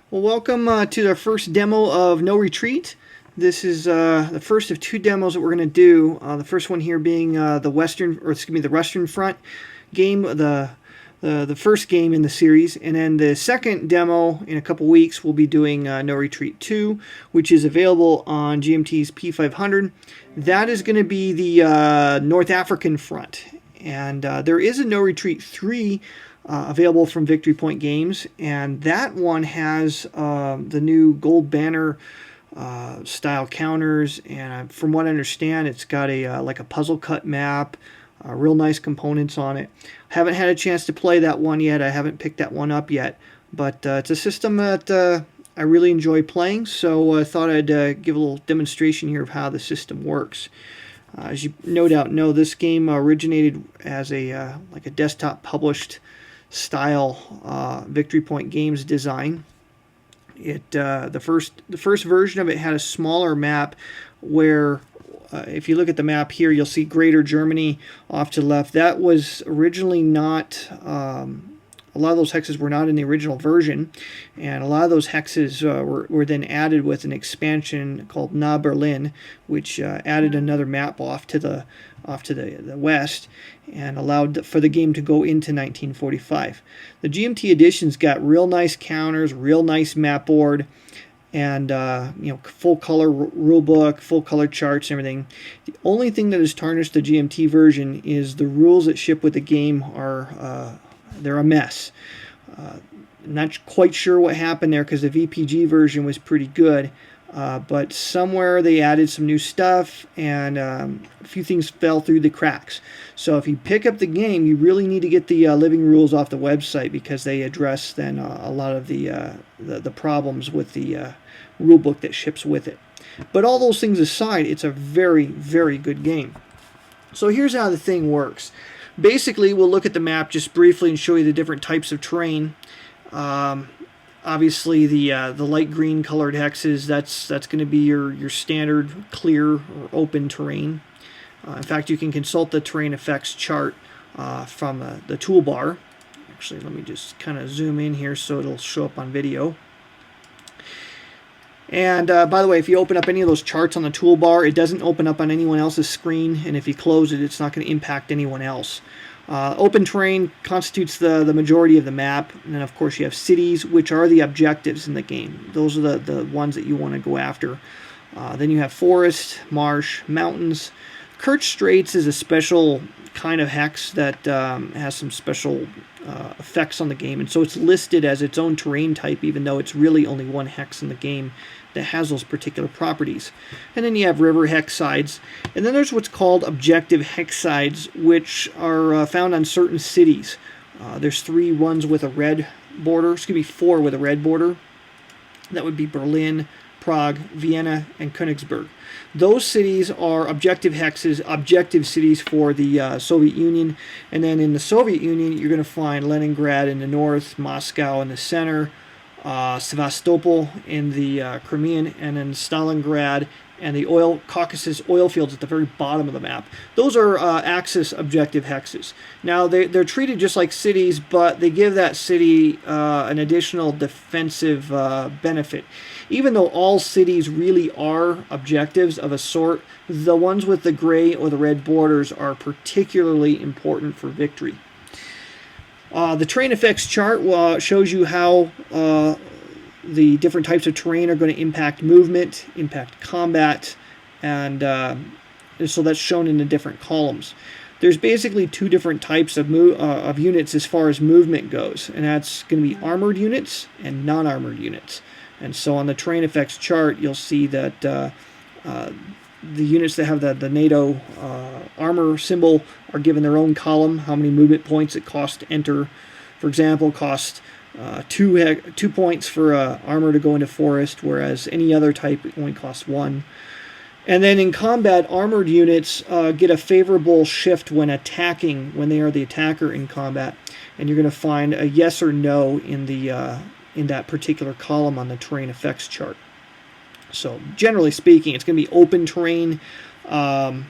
Well, welcome to the first demo of No Retreat. This is the first of two demos that we're going to do. The first one here being the Western Front game, the first game in the series, and then the second demo in a couple weeks we'll be doing No Retreat 2, which is available on GMT's P500. That is going to be the North African front, and there is a No Retreat 3 available from Victory Point Games, and that one has the new gold banner style counters, and from what I understand, it's got a like a puzzle cut map, real nice components on it. Haven't had a chance to play that one yet. I haven't picked that one up yet, but it's a system that I really enjoy playing, so I thought I'd give a little demonstration here of how the system works. As you no doubt know, this game originated as a like a desktop published style Victory Point Games design. The first version of it had a smaller map where if you look at the map here, you'll see Greater Germany off to the left. That was originally not a lot of those hexes were not in the original version, and a lot of those hexes were then added with an expansion called Na Berlin, which added another map off to the west and allowed for the game to go into 1945. The GMT edition's got real nice counters, real nice map board, and full color rule book, full color charts, and everything. The only thing that has tarnished the GMT version is the rules that ship with the game are they're a mess. Not quite sure what happened there because the VPG version was pretty good. But somewhere they added some new stuff, and a few things fell through the cracks. So if you pick up the game, you really need to get the living rules off the website, because they address then a lot of the problems with the rule book that ships with it. But all those things aside, it's a very, very good game. So here's how the thing works. Basically, we'll look at the map just briefly and show you the different types of terrain. Obviously, the light green colored hexes, that's going to be your standard clear or open terrain. In fact, you can consult the terrain effects chart from the toolbar. Actually, let me just kind of zoom in here so it'll show up on video. And by the way, if you open up any of those charts on the toolbar, it doesn't open up on anyone else's screen, and if you close it, it's not going to impact anyone else. Open terrain constitutes the majority of the map, and then of course you have cities, which are the objectives in the game. Those are the ones that you want to go after. Then you have forest, marsh, mountains. Kerch Straits is a special kind of hex that has some special effects on the game, and so it's listed as its own terrain type, even though it's really only one hex in the game that has those particular properties. And then you have river hex sides, and then there's what's called objective hex sides, which are found on certain cities. There's 3 ones with a red border, excuse me, 4 with a red border. That would be Berlin, Prague, Vienna, and Königsberg. Those cities are objective hexes, objective cities for the Soviet Union. And then in the Soviet Union, you're going to find Leningrad in the north, Moscow in the center, Sevastopol in the Crimean, and then Stalingrad and the Caucasus oil fields at the very bottom of the map. Those are Axis objective hexes. Now, they're treated just like cities, but they give that city an additional defensive benefit. Even though all cities really are objectives of a sort, the ones with the gray or the red borders are particularly important for victory. The terrain effects chart shows you how the different types of terrain are going to impact movement, impact combat, and so that's shown in the different columns. There's basically 2 different types of units as far as movement goes, and that's going to be armored units and non-armored units. And so on the terrain effects chart, you'll see that the units that have the NATO armor symbol are given their own column, how many movement points it costs to enter. For example, cost 2 points for armor to go into forest, whereas any other type only costs 1. And then in combat, armored units get a favorable shift when attacking, when they are the attacker in combat. And you're going to find a yes or no in that particular column on the terrain effects chart. So generally speaking, it's going to be open terrain, and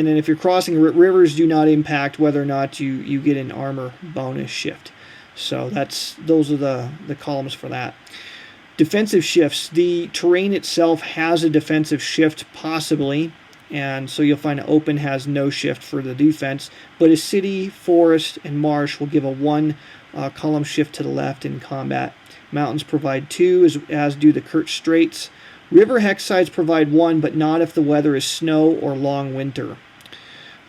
then if you're crossing rivers, do not impact whether or not you get an armor bonus shift. So those are the columns for that. Defensive shifts. The terrain itself has a defensive shift, possibly, and so you'll find that open has no shift for the defense, but a city, forest, and marsh will give a 1 column shift to the left in combat. Mountains provide 2, as do the Kerch Straits. River hex sides provide 1, but not if the weather is snow or long winter.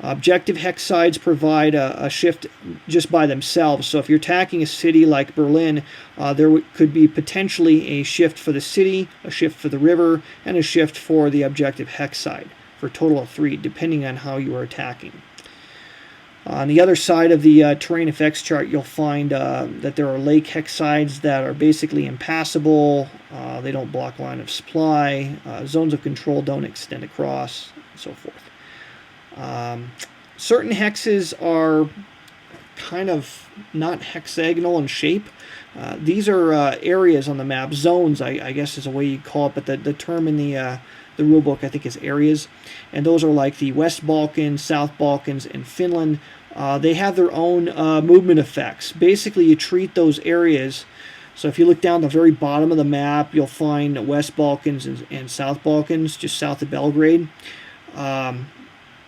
Objective hex sides provide a shift just by themselves. So if you're attacking a city like Berlin, there could be potentially a shift for the city, a shift for the river, and a shift for the objective hex side, for a total of 3, depending on how you are attacking. On the other side of the terrain effects chart, you'll find that there are lake hex sides that are basically impassable. They don't block line of supply. Zones of control don't extend across, and so forth. Certain hexes are kind of not hexagonal in shape. These are areas on the map, zones, I guess is a way you call it, but the term in the rule book I think is areas, and those are like the West Balkans, South Balkans, and Finland. They have their own movement effects. Basically, you treat those areas. So if you look down the very bottom of the map, you'll find West Balkans and South Balkans, just south of Belgrade.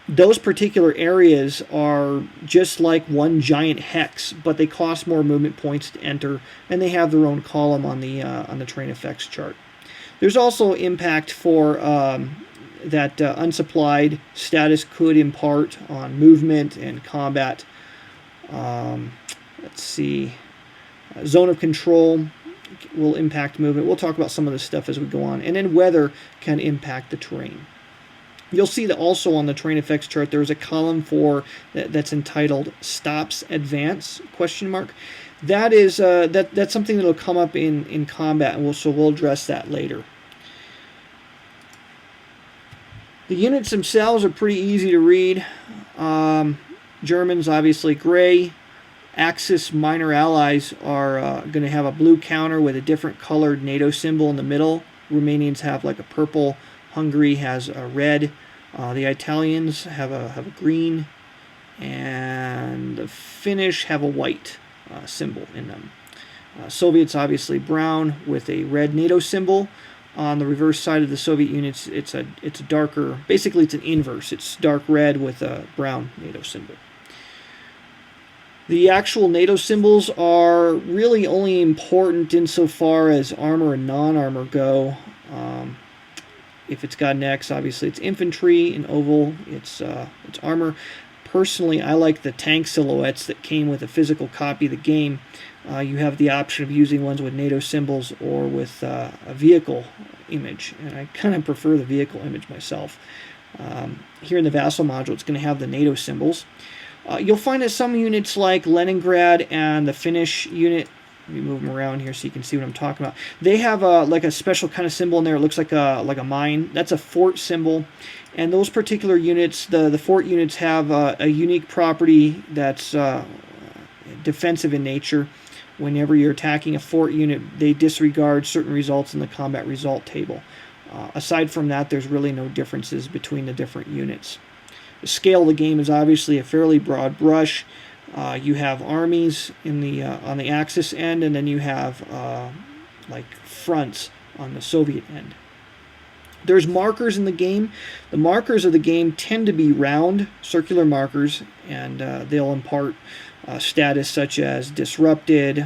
Those particular areas are just like one giant hex, but they cost more movement points to enter, and they have their own column on the terrain effects chart. There's also impact for that unsupplied status could impart on movement and combat. Let's see. Zone of control will impact movement. We'll talk about some of this stuff as we go on. And then weather can impact the terrain. You'll see that also on the terrain effects chart there's a column for that's entitled Stops Advance ? That is that's something that'll come up in combat, and we'll address that later. The units themselves are pretty easy to read. Germans obviously gray. Axis minor allies are going to have a blue counter with a different colored NATO symbol in the middle. Romanians have like a purple. Hungary has a red. The Italians have a green, and the Finnish have a white symbol in them. Soviets obviously brown with a red NATO symbol. On the reverse side of the Soviet units, it's a darker. Basically, it's an inverse. It's dark red with a brown NATO symbol. The actual NATO symbols are really only important insofar as armor and non-armor go. If it's got an X, obviously it's infantry. In oval, it's armor. Personally, I like the tank silhouettes that came with a physical copy of the game. You have the option of using ones with NATO symbols or with a vehicle image, and I kind of prefer the vehicle image myself. Here in the Vassal module, it's going to have the NATO symbols. You'll find that some units like Leningrad and the Finnish unit, let me move them around here so you can see what I'm talking about. They have like a special kind of symbol in there. It looks like a mine. That's a fort symbol. And those particular units, the fort units have a unique property that's defensive in nature. Whenever you're attacking a fort unit, they disregard certain results in the combat result table. Aside from that, there's really no differences between the different units. The scale of the game is obviously a fairly broad brush. You have armies in the on the Axis end, and then you have like fronts on the Soviet end. There's markers in the game. The markers of the game tend to be round, circular markers, and they'll impart status such as disrupted,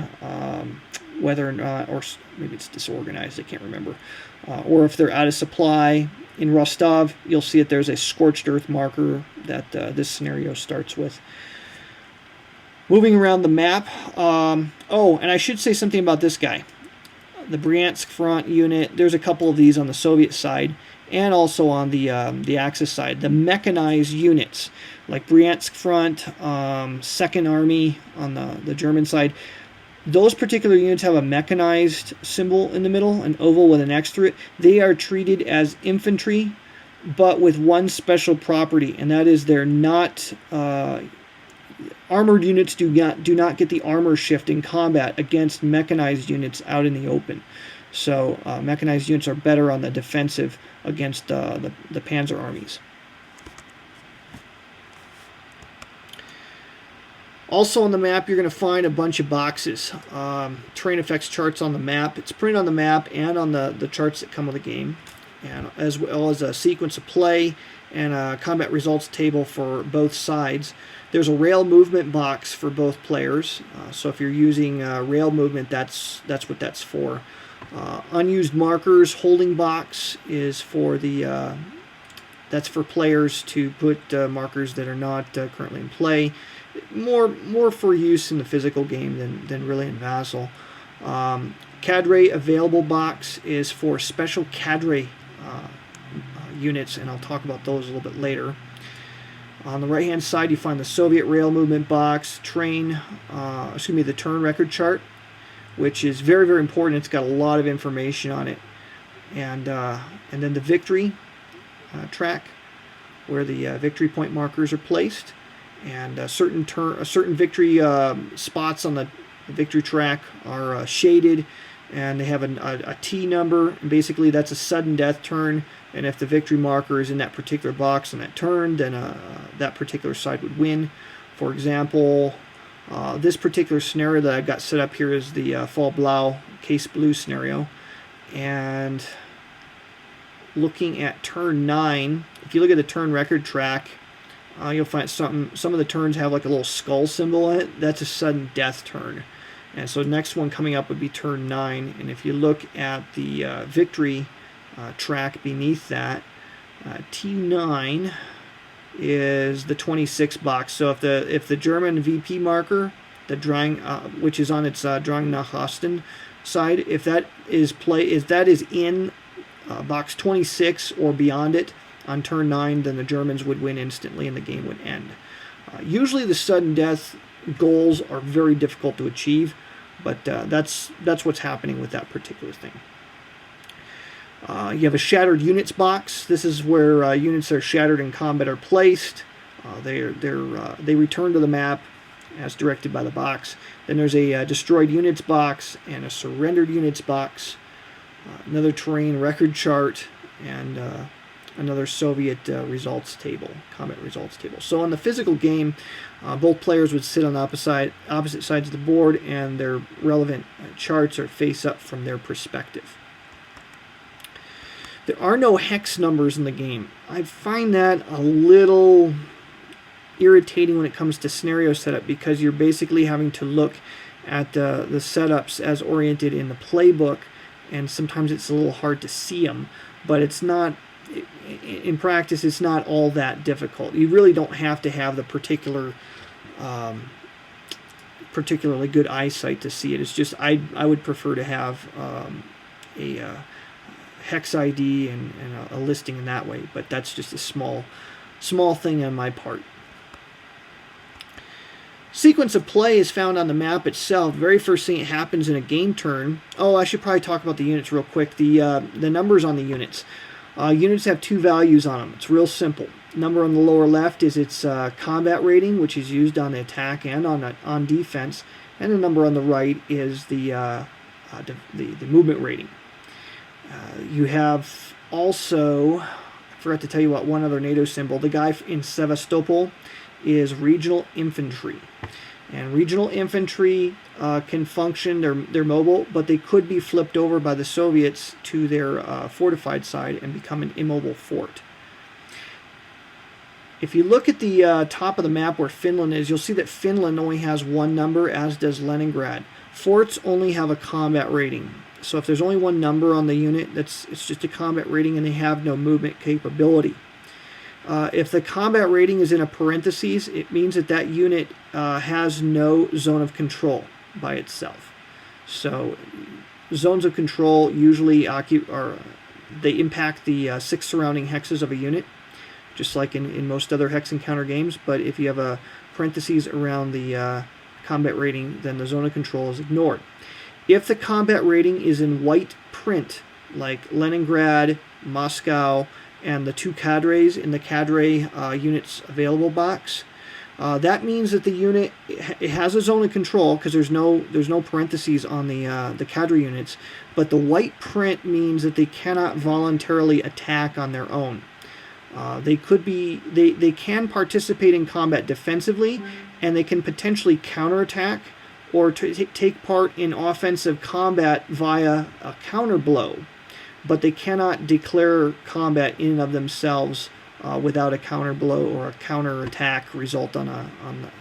whether or not, or maybe it's disorganized, I can't remember, or if they're out of supply. In Rostov, you'll see that there's a scorched earth marker that this scenario starts with. Moving around the map, oh, and I should say something about this guy. The Bryansk front unit, there's a couple of these on the Soviet side and also on the Axis side. The mechanized units, like Bryansk front, Second Army on the German side, those particular units have a mechanized symbol in the middle, an oval with an X through it. They are treated as infantry, but with one special property, and that is they're not... armored units do not get the armor shift in combat against mechanized units out in the open. So mechanized units are better on the defensive against the panzer armies. Also on the map, you're going to find a bunch of boxes. Terrain effects charts on the map. It's printed on the map and on the charts that come with the game, and as well as a sequence of play and a combat results table for both sides. There's a rail movement box for both players. So if you're using rail movement, that's what that's for. Unused markers holding box is for the that's for players to put markers that are not currently in play. More for use in the physical game than really in Vassal. Cadre available box is for special cadre units, and I'll talk about those a little bit later. On the right hand side, you find the Soviet rail movement box, the turn record chart, which is very, very important. It's got a lot of information on it, and then the victory track, where the victory point markers are placed, and certain victory spots on the victory track are shaded, and they have a T number, and basically that's a sudden death turn, and if the victory marker is in that particular box on that turn, then that particular side would win. For example, this particular scenario that I've got set up here is the Fall Blau, Case Blue scenario, and looking at turn 9, if you look at the turn record track, you'll find some of the turns have like a little skull symbol on it. That's a sudden death turn. And so the next one coming up would be turn 9. And if you look at the victory track beneath that, T9 is the 26 box. So if the German VP marker, the drawing, which is on its drawing nach Osten side, if that is in box 26 or beyond it on turn 9, then the Germans would win instantly and the game would end. Usually the sudden death goals are very difficult to achieve, but that's what's happening with that particular thing. You have a shattered units box. This is where units that are shattered in combat are placed. They return to the map as directed by the box. Then there's a destroyed units box and a surrendered units box. Another terrain record chart, and another Soviet results table, combat results table. So in the physical game, both players would sit on opposite sides of the board, and their relevant charts are face up from their perspective. There are no hex numbers in the game. I find that a little irritating when it comes to scenario setup, because you're basically having to look at the setups as oriented in the playbook, and sometimes it's a little hard to see them, but it's not, in practice, it's not all that difficult. You really don't have to have the particularly good eyesight to see it. It's just I would prefer to have a hex ID and a listing in that way, but that's just a small thing on my part. Sequence of play is found on the map itself. The very first thing that happens in a game turn. Oh, I should probably talk about the units real quick. The numbers on the units. Units have two values on them. It's real simple. Number on the lower left is its combat rating, which is used on the attack and on defense, and the number on the right is the movement rating. You have also, I forgot to tell you about one other NATO symbol. The guy in Sevastopol is regional infantry. And regional infantry can function, they're mobile, but they could be flipped over by the Soviets to their fortified side and become an immobile fort. If you look at the top of the map where Finland is, you'll see that Finland only has one number, as does Leningrad. Forts only have a combat rating. So if there's only one number on the unit, it's just a combat rating, and they have no movement capability. If the combat rating is in a parentheses, it means that unit has no zone of control by itself. So zones of control usually they impact the 6 surrounding hexes of a unit, just like in most other hex encounter games. But if you have a parentheses around the combat rating, then the zone of control is ignored. If the combat rating is in white print, like Leningrad, Moscow, and the two cadres in the cadre units available box, that means that the unit, it has a zone of control, because there's no parentheses on the cadre units, but the white print means that they cannot voluntarily attack on their own. They can participate in combat defensively, and they can potentially counterattack or take part in offensive combat via a counter blow, but they cannot declare combat in and of themselves without a counter blow or a counter attack result on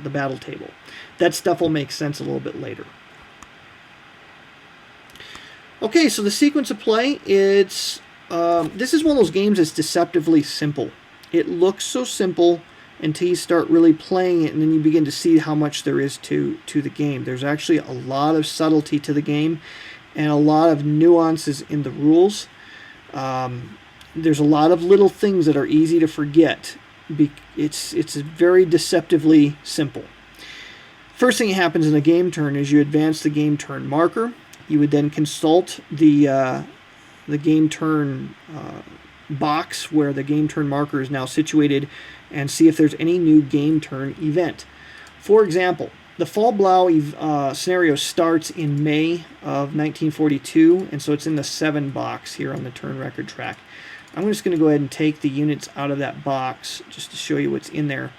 the battle table. That stuff will make sense a little bit later. Okay, so the sequence of play, this is one of those games that's deceptively simple. It looks so simple until you start really playing it, and then you begin to see how much there is to the game. There's actually a lot of subtlety to the game and a lot of nuances in the rules. There's a lot of little things that are easy to forget. It's very deceptively simple. First thing that happens in a game turn is you advance the game turn marker. You would then consult the game turn box where the game turn marker is now situated and see if there's any new game turn event. For example, the Fall Blau scenario starts in May of 1942, and so it's in the 7 box here on the turn record track. I'm just going to go ahead and take the units out of that box just to show you what's in there.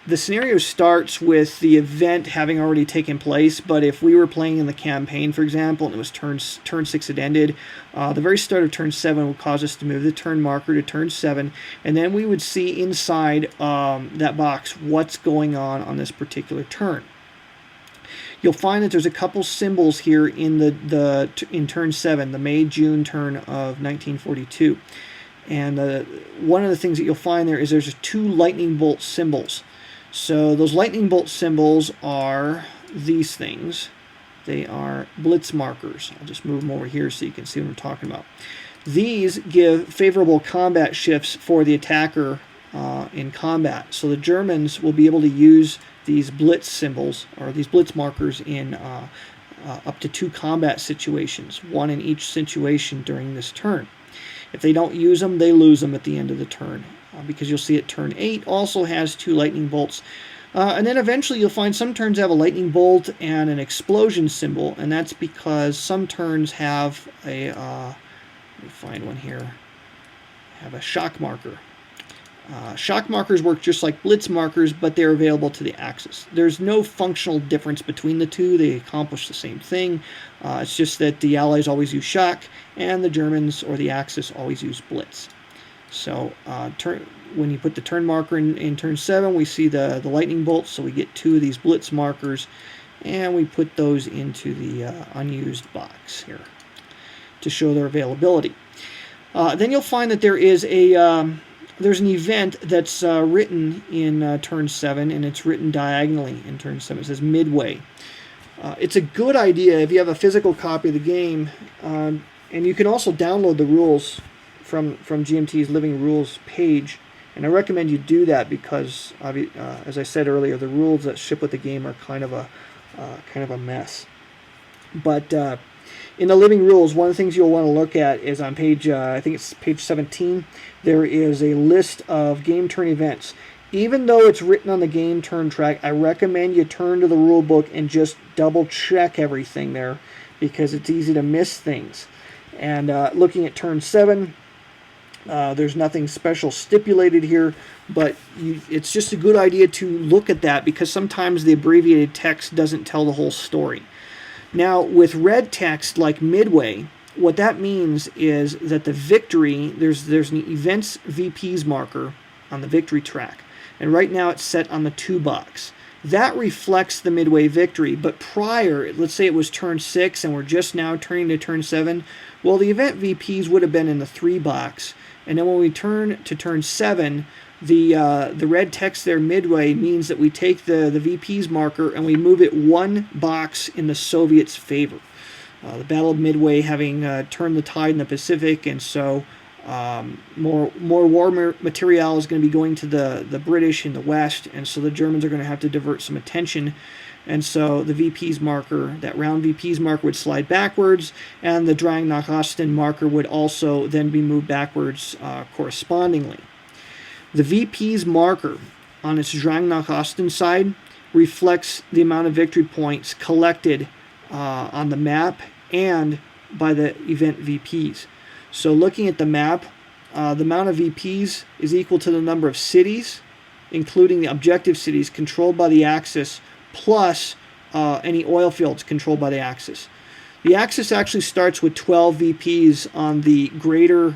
The scenario starts with the event having already taken place, but if we were playing in the campaign, for example, and it was turn 6 had ended, the very start of turn 7 would cause us to move the turn marker to turn 7, and then we would see inside that box what's going on this particular turn. You'll find that there's a couple symbols here in in turn 7, the May-June turn of 1942. And one of the things that you'll find there is there's 2 lightning bolt symbols. So those lightning bolt symbols are these things. They are blitz markers. I'll just move them over here so you can see what I'm talking about. These give favorable combat shifts for the attacker in combat. So the Germans will be able to use these blitz symbols, or these blitz markers, in up to 2 combat situations, 1 in each situation during this turn. If they don't use them, they lose them at the end of the turn, because you'll see at turn 8 also has 2 lightning bolts. And then eventually you'll find some turns have a lightning bolt and an explosion symbol, and that's because some turns have a, let me find one here, have a shock marker. Shock markers work just like blitz markers, but they're available to the Axis. There's no functional difference between the two. They accomplish the same thing. It's just that the Allies always use shock, and the Germans or the Axis always use blitz. So when you put the turn marker in turn 7, we see the lightning bolts, so we get 2 of these blitz markers, and we put those into the unused box here to show their availability. Then you'll find that there is there's an event that's written in turn 7, and it's written diagonally in turn 7. It says Midway. It's a good idea if you have a physical copy of the game, and you can also download the rules from GMT's Living Rules page, and I recommend you do that because, as I said earlier, the rules that ship with the game are kind of a mess. But in the Living Rules, one of the things you'll want to look at is on page, I think it's page 17, there is a list of game turn events. Even though it's written on the game turn track, I recommend you turn to the rule book and just double check everything there, because it's easy to miss things. And looking at turn 7, there's nothing special stipulated here, but it's just a good idea to look at that, because sometimes the abbreviated text doesn't tell the whole story. Now, with red text like Midway, what that means is that the victory, there's an events VPs marker on the victory track, and right now it's set on the 2 box. That reflects the Midway victory, but prior, let's say it was turn 6 and we're just now turning to turn 7, well, the event VPs would have been in the 3 box, and then when we turn to turn 7, the red text there, Midway, means that we take the VP's marker and we move it 1 box in the Soviets' favor. The Battle of Midway having turned the tide in the Pacific, and so more war material is going to be going to the British in the West, and so the Germans are going to have to divert some attention. And so the VP's marker, that round VP's marker, would slide backwards, and the Drang nach Osten marker would also then be moved backwards correspondingly. The VP's marker on its Drang nach Osten side reflects the amount of victory points collected on the map and by the event VPs. So looking at the map, the amount of VPs is equal to the number of cities including the objective cities controlled by the Axis, plus any oil fields controlled by the Axis. The Axis actually starts with 12 VPs on the greater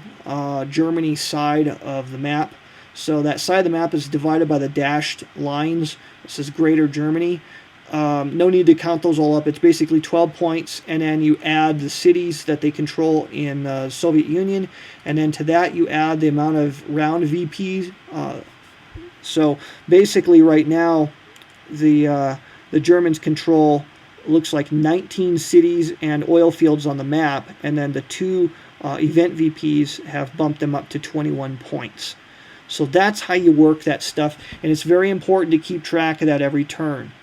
Germany side of the map. So that side of the map is divided by the dashed lines. This is greater Germany. No need to count those all up. It's basically 12 points, and then you add the cities that they control in the Soviet Union, and then to that you add the amount of round VPs. So basically right now the Germans control, looks like 19 cities and oil fields on the map, and then the two event VPs have bumped them up to 21 points. So that's how you work that stuff, and it's very important to keep track of that every turn.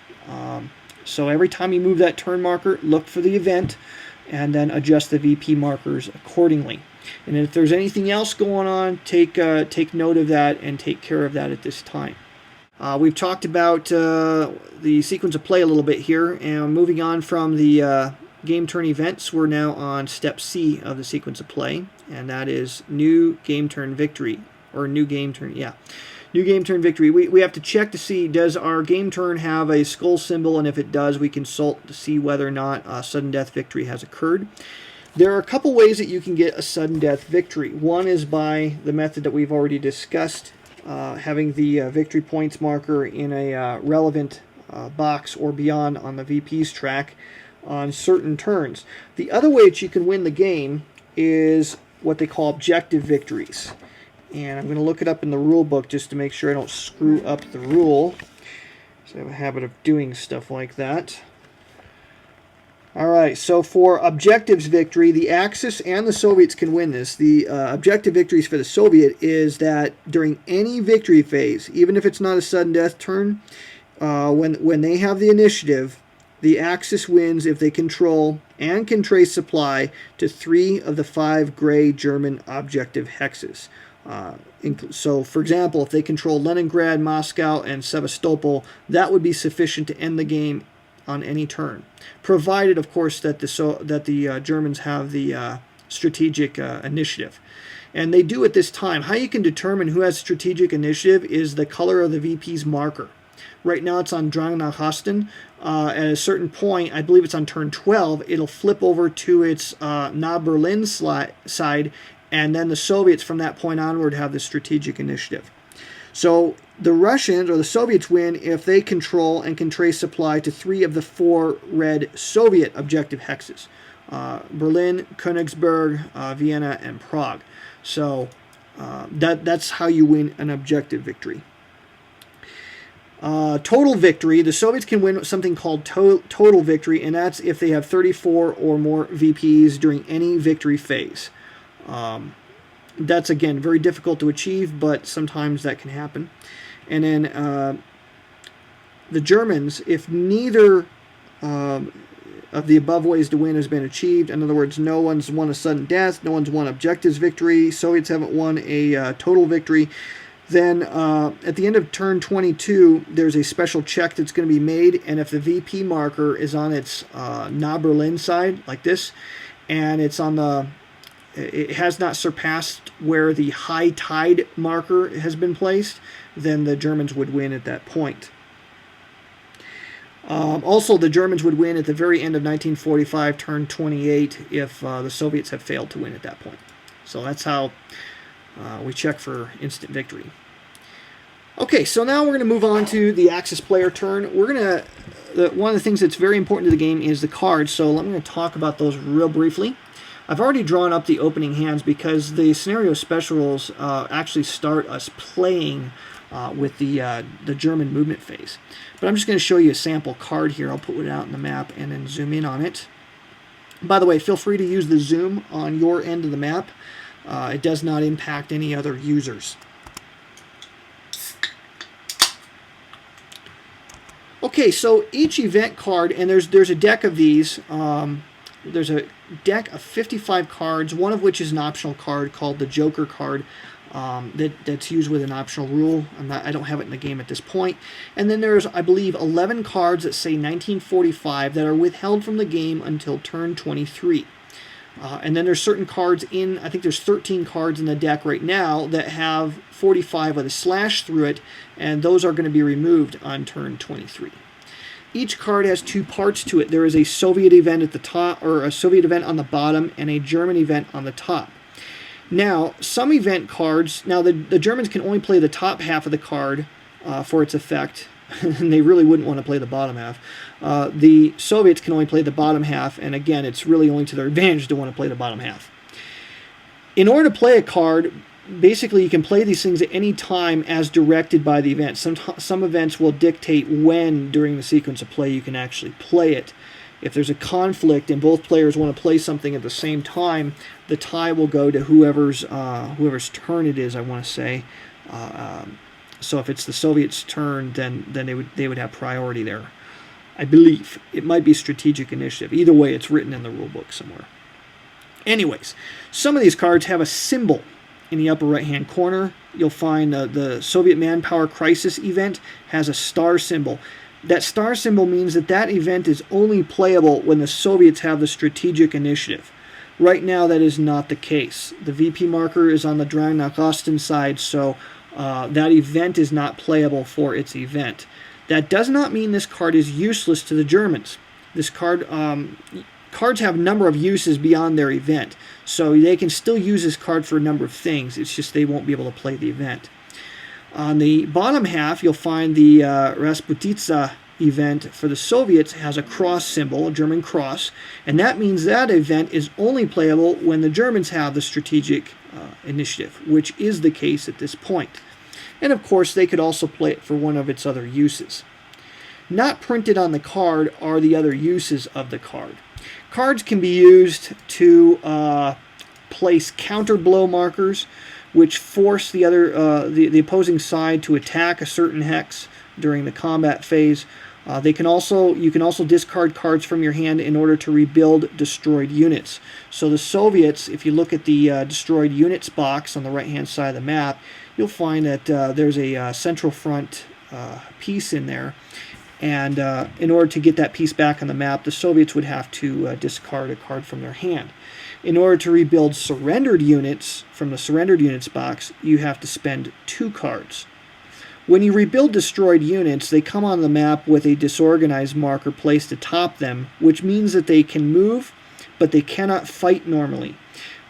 So every time you move that turn marker, look for the event and then adjust the VP markers accordingly. And if there's anything else going on, take note of that and take care of that at this time. We've talked about the sequence of play a little bit here, and moving on from the game turn events, we're now on step C of the sequence of play, and that is new game turn victory, or new game turn, yeah. New game turn victory. We have to check to see, does our game turn have a skull symbol, and if it does, we consult to see whether or not a sudden death victory has occurred. There are a couple ways that you can get a sudden death victory. One is by the method that we've already discussed, having the victory points marker in a relevant box or beyond on the VP's track on certain turns. The other way that you can win the game is what they call objective victories. And I'm going to look it up in the rule book just to make sure I don't screw up the rule. So I have a habit of doing stuff like that. Alright, so for objectives victory, the Axis and the Soviets can win this. The objective victories for the Soviet is that during any victory phase, even if it's not a sudden death turn, when they have the initiative, the Axis wins if they control and can trace supply to 3 of the 5 gray German objective hexes. So, for example, if they control Leningrad, Moscow, and Sevastopol, that would be sufficient to end the game on any turn, provided, of course, that the Germans have the strategic initiative. And they do at this time. How you can determine who has strategic initiative is the color of the VP's marker. Right now it's on Drang nach Osten. At a certain point, I believe it's on turn 12, it'll flip over to its Na Berlin side, and then the Soviets from that point onward have the strategic initiative. So the Russians or the Soviets win if they control and can trace supply to 3 of the 4 red Soviet objective hexes. Berlin, Königsberg, Vienna, and Prague. So that's how you win an objective victory. Total victory, the Soviets can win something called total victory, and that's if they have 34 or more VPs during any victory phase. That's, again, very difficult to achieve, but sometimes that can happen. And then the Germans, if neither of the above ways to win has been achieved, in other words, no one's won a sudden death, no one's won objectives victory, Soviets haven't won a total victory, then at the end of turn 22, there's a special check that's going to be made, and if the VP marker is on its Na Berlin side, like this, and it's on the... it has not surpassed where the high tide marker has been placed, then the Germans would win at that point. Also, the Germans would win at the very end of 1945, turn 28, if the Soviets have failed to win at that point. So that's how we check for instant victory. Okay, so now we're going to move on to the Axis player turn. We're going to... one of the things that's very important to the game is the cards, so I'm going to talk about those real briefly. I've already drawn up the opening hands because the scenario special rules actually start us playing with the German movement phase. But I'm just going to show you a sample card here. I'll put it out in the map and then zoom in on it. By the way, feel free to use the zoom on your end of the map. It does not impact any other users. Okay, so each event card, and there's a deck of these. There's a deck of 55 cards, one of which is an optional card called the Joker card that's used with an optional rule. I don't have it in the game at this point. And then there's, I believe, 11 cards that say 1945 that are withheld from the game until turn 23. And then there's certain cards in, I think there's 13 cards in the deck right now that have 45 with a slash through it, and those are going to be removed on turn 23. Each card has two parts to it. There is a Soviet event at the top, or a Soviet event on the bottom, and a German event on the top. Now, some event cards, now the Germans can only play the top half of the card for its effect, and they really wouldn't want to play the bottom half. The Soviets can only play the bottom half, and again, it's really only to their advantage to want to play the bottom half. In order to play a card, basically you can play these things at any time as directed by the event. Some events will dictate when during the sequence of play you can actually play it. If there's a conflict and both players want to play something at the same time, the tie will go to whoever's turn it is, I want to say. So if it's the Soviets' turn, then they would have priority there. I believe. It might be strategic initiative. Either way, it's written in the rule book somewhere. Anyways, some of these cards have a symbol in the upper right-hand corner. You'll find the Soviet Manpower Crisis event has a star symbol. That star symbol means that event is only playable when the Soviets have the strategic initiative. Right now, that is not the case. The VP marker is on the Drang nach Osten side, so that event is not playable for its event. That does not mean this card is useless to the Germans. This card, cards have a number of uses beyond their event, so they can still use this card for a number of things. It's just they won't be able to play the event. On the bottom half, you'll find the Rasputitsa event for the Soviets has a cross symbol, a German cross, and that means that event is only playable when the Germans have the strategic initiative, which is the case at this point. And of course, they could also play it for one of its other uses. Not printed on the card are the other uses of the card. Cards can be used to place counter blow markers, which force the opposing side to attack a certain hex during the combat phase. You can also discard cards from your hand in order to rebuild destroyed units. So the Soviets, if you look at the destroyed units box on the right-hand side of the map, you'll find that there's a central front piece in there. And in order to get that piece back on the map, the Soviets would have to discard a card from their hand. In order to rebuild surrendered units from the surrendered units box, you have to spend 2 cards. When you rebuild destroyed units, they come on the map with a disorganized marker placed atop them, which means that they can move, but they cannot fight normally.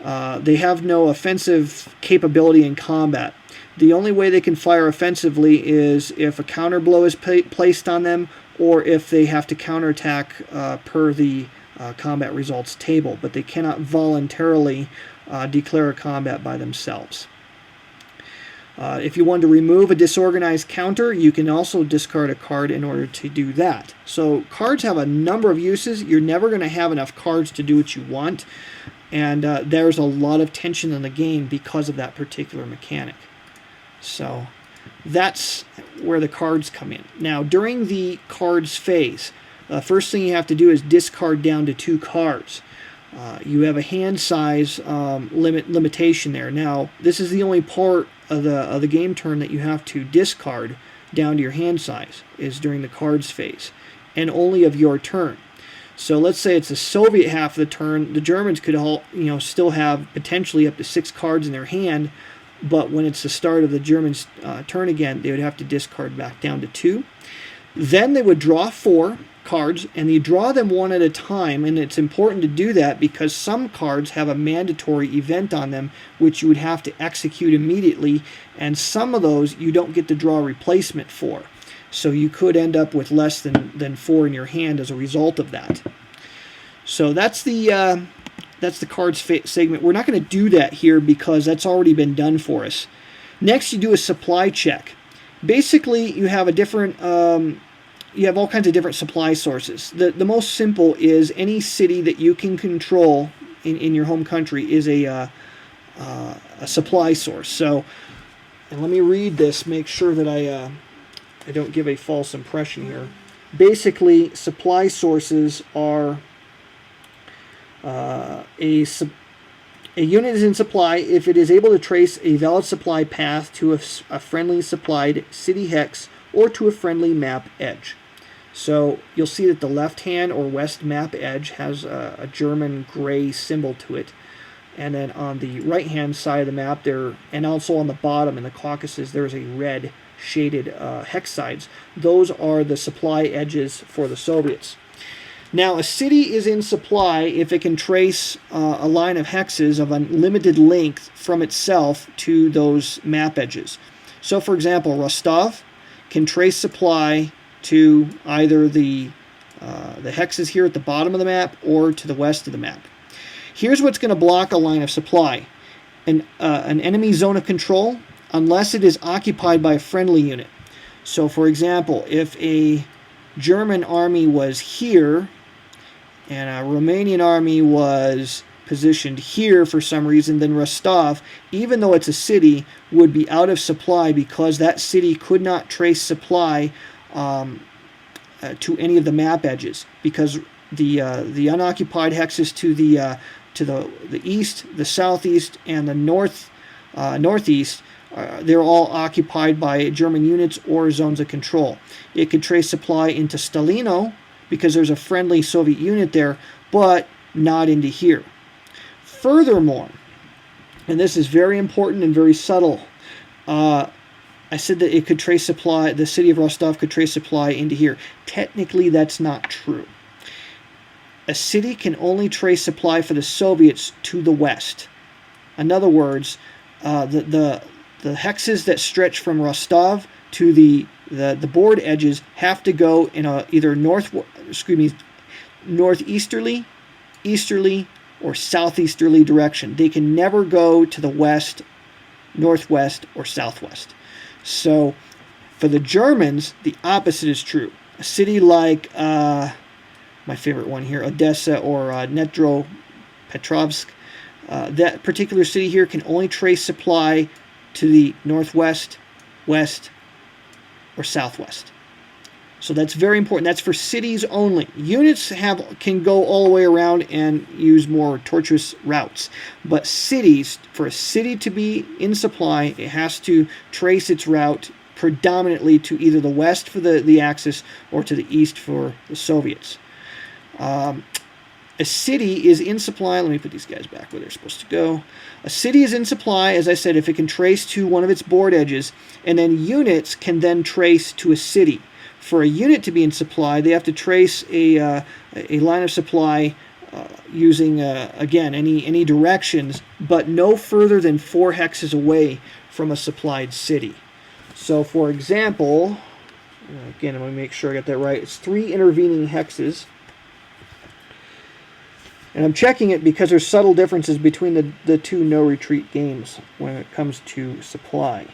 They have no offensive capability in combat. The only way they can fire offensively is if a counter blow is placed on them, or if they have to counterattack per the combat results table, but they cannot voluntarily declare a combat by themselves. If you want to remove a disorganized counter, you can also discard a card in order to do that. So cards have a number of uses. You're never going to have enough cards to do what you want, and there's a lot of tension in the game because of that particular mechanic. So that's where the cards come in. Now, during the cards phase, first thing you have to do is discard down to 2 cards. You have a hand size limitation there. Now, this is the only part of the game turn that you have to discard down to your hand size, is during the cards phase, and only of your turn. So let's say it's the Soviet half of the turn. The Germans could still have potentially up to 6 cards in their hand, but when it's the start of the Germans' turn again, they would have to discard back down to 2. Then they would draw 4 cards, and you draw them one at a time, and it's important to do that because some cards have a mandatory event on them which you would have to execute immediately, and some of those you don't get to draw a replacement for. So you could end up with less than 4 in your hand as a result of that. So that's the cards segment. We're not going to do that here because that's already been done for us. Next, you do a supply check. Basically, you have you have all kinds of different supply sources. The most simple is any city that you can control in your home country is a supply source. So, and let me read this, make sure that I don't give a false impression here. Basically, supply sources are a unit is in supply if it is able to trace a valid supply path to a friendly supplied city hex or to a friendly map edge. So you'll see that the left-hand or west map edge has a German gray symbol to it. And then on the right-hand side of the map there, and also on the bottom in the Caucasus, there's a red shaded hex sides. Those are the supply edges for the Soviets. Now, a city is in supply if it can trace a line of hexes of unlimited length from itself to those map edges. So, for example, Rostov can trace supply to either the hexes here at the bottom of the map or to the west of the map. Here's what's going to block a line of supply. An enemy zone of control, unless it is occupied by a friendly unit. So, for example, if a German army was here and a Romanian army was positioned here for some reason, then Rostov, even though it's a city, would be out of supply because that city could not trace supply to any of the map edges, because the unoccupied hexes to the east, the southeast, and the northeast, they're all occupied by German units or zones of control. It could trace supply into Stalino because there's a friendly Soviet unit there, but not into here. Furthermore, and this is very important and very subtle, I said that it could trace supply, the city of Rostov could trace supply into here. Technically, that's not true. A city can only trace supply for the Soviets to the west. In other words, the hexes that stretch from Rostov to the board edges have to go in a either northeasterly, easterly, or southeasterly direction. They can never go to the west, northwest, or southwest. So for the Germans, the opposite is true. A city like my favorite one here, Odessa or Dnepropetrovsk, that particular city here can only trace supply to the northwest, west, or southwest. So that's very important. That's for cities only. Units can go all the way around and use more tortuous routes. But cities, for a city to be in supply, it has to trace its route predominantly to either the west for the Axis or to the east for the Soviets. A city is in supply. Let me put these guys back where they're supposed to go. A city is in supply, as I said, if it can trace to one of its board edges, and then units can then trace to a city. For a unit to be in supply, they have to trace a line of supply using, again, any directions, but no further than 4 hexes away from a supplied city. So, for example, again, I'm going to make sure I got that right. It's 3 intervening hexes. And I'm checking it because there's subtle differences between the 2 no-retreat games when it comes to supply.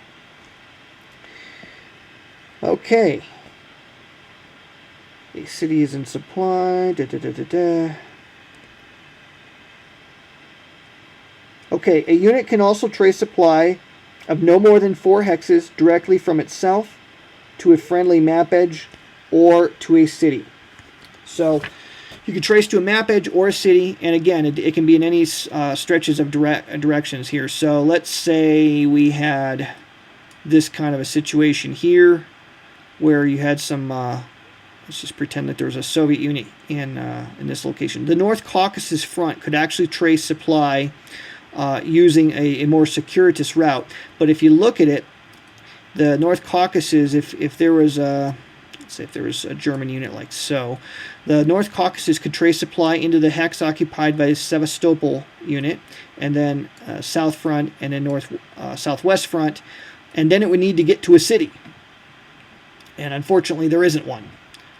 Okay. A city is in supply. Okay, a unit can also trace supply of no more than 4 hexes directly from itself to a friendly map edge or to a city. So you can trace to a map edge or a city, and again, it can be in any stretches of directions here. So let's say we had this kind of a situation here where you had some, let's just pretend that there's a Soviet unit in this location. The North Caucasus front could actually trace supply using a more circuitous route. But if you look at it, the North Caucasus, if there was a, let's say if there was a German unit like so, the North Caucasus could trace supply into the hex occupied by the Sevastopol unit, and then south front, and then southwest front, and then it would need to get to a city. And unfortunately, there isn't one.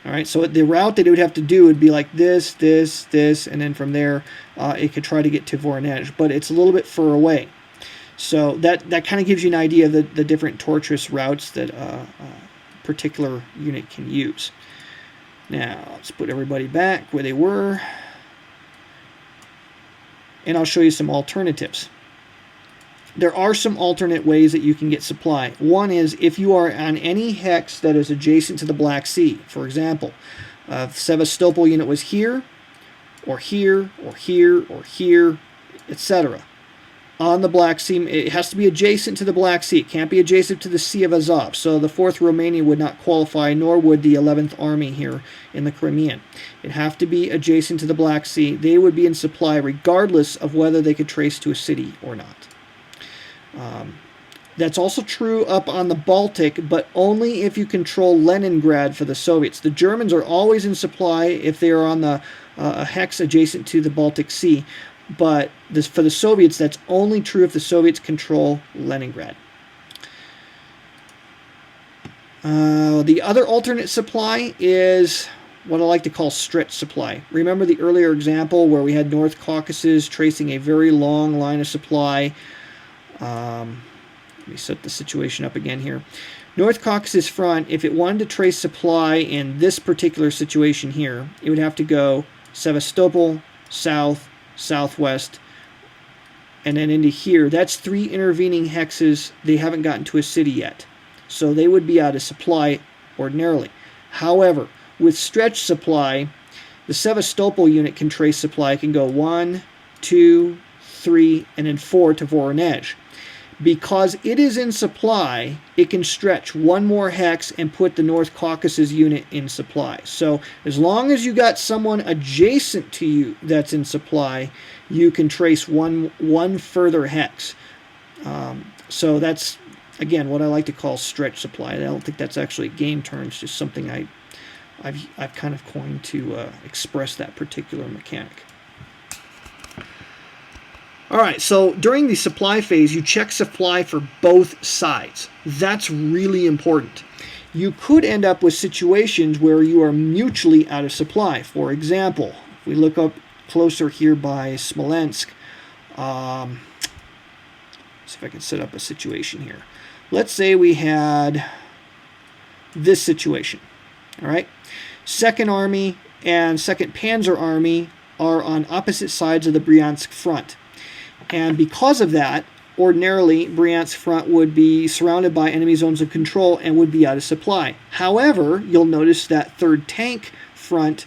All right, so the route that it would have to do would be like this, and then from there, it could try to get to Voronezh, but it's a little bit further away. So that kind of gives you an idea of the different tortuous routes that a particular unit can use. Now, let's put everybody back where they were, and I'll show you some alternatives. There are some alternate ways that you can get supply. One is if you are on any hex that is adjacent to the Black Sea. For example, Sevastopol unit was here, or here, or here, or here, etc. on the Black Sea. It has to be adjacent to the Black Sea. It can't be adjacent to the Sea of Azov. So the 4th Romania would not qualify, nor would the 11th Army here in the Crimean. It'd have to be adjacent to the Black Sea. They would be in supply regardless of whether they could trace to a city or not. That's also true up on the Baltic, but only if you control Leningrad for the Soviets. The Germans are always in supply if they are on the hex adjacent to the Baltic Sea. But for the Soviets, that's only true if the Soviets control Leningrad. The other alternate supply is what I like to call stretch supply. Remember the earlier example where we had North Caucasus tracing a very long line of supply. Let me set the situation up again here. North Caucasus front, if it wanted to trace supply in this particular situation here, it would have to go Sevastopol, south, southwest, and then into here. That's 3 intervening hexes. They haven't gotten to a city yet. So they would be out of supply ordinarily. However, with stretch supply, the Sevastopol unit can trace supply. It can go 1, 2, 3, and then 4 to Voronezh. Because it is in supply, it can stretch 1 more hex and put the North Caucasus unit in supply. So as long as you got someone adjacent to you that's in supply, you can trace one further hex. So that's, again, what I like to call stretch supply. I don't think that's actually a game term. It's just something I've kind of coined to express that particular mechanic. All right, so during the supply phase, you check supply for both sides. That's really important. You could end up with situations where you are mutually out of supply. For example, if we look up closer here by Smolensk, see if I can set up a situation here. Let's say we had this situation, all right? 2nd Army and 2nd Panzer Army are on opposite sides of the Bryansk front. And because of that, ordinarily, Bryansk front would be surrounded by enemy zones of control and would be out of supply. However, you'll notice that 3rd Tank front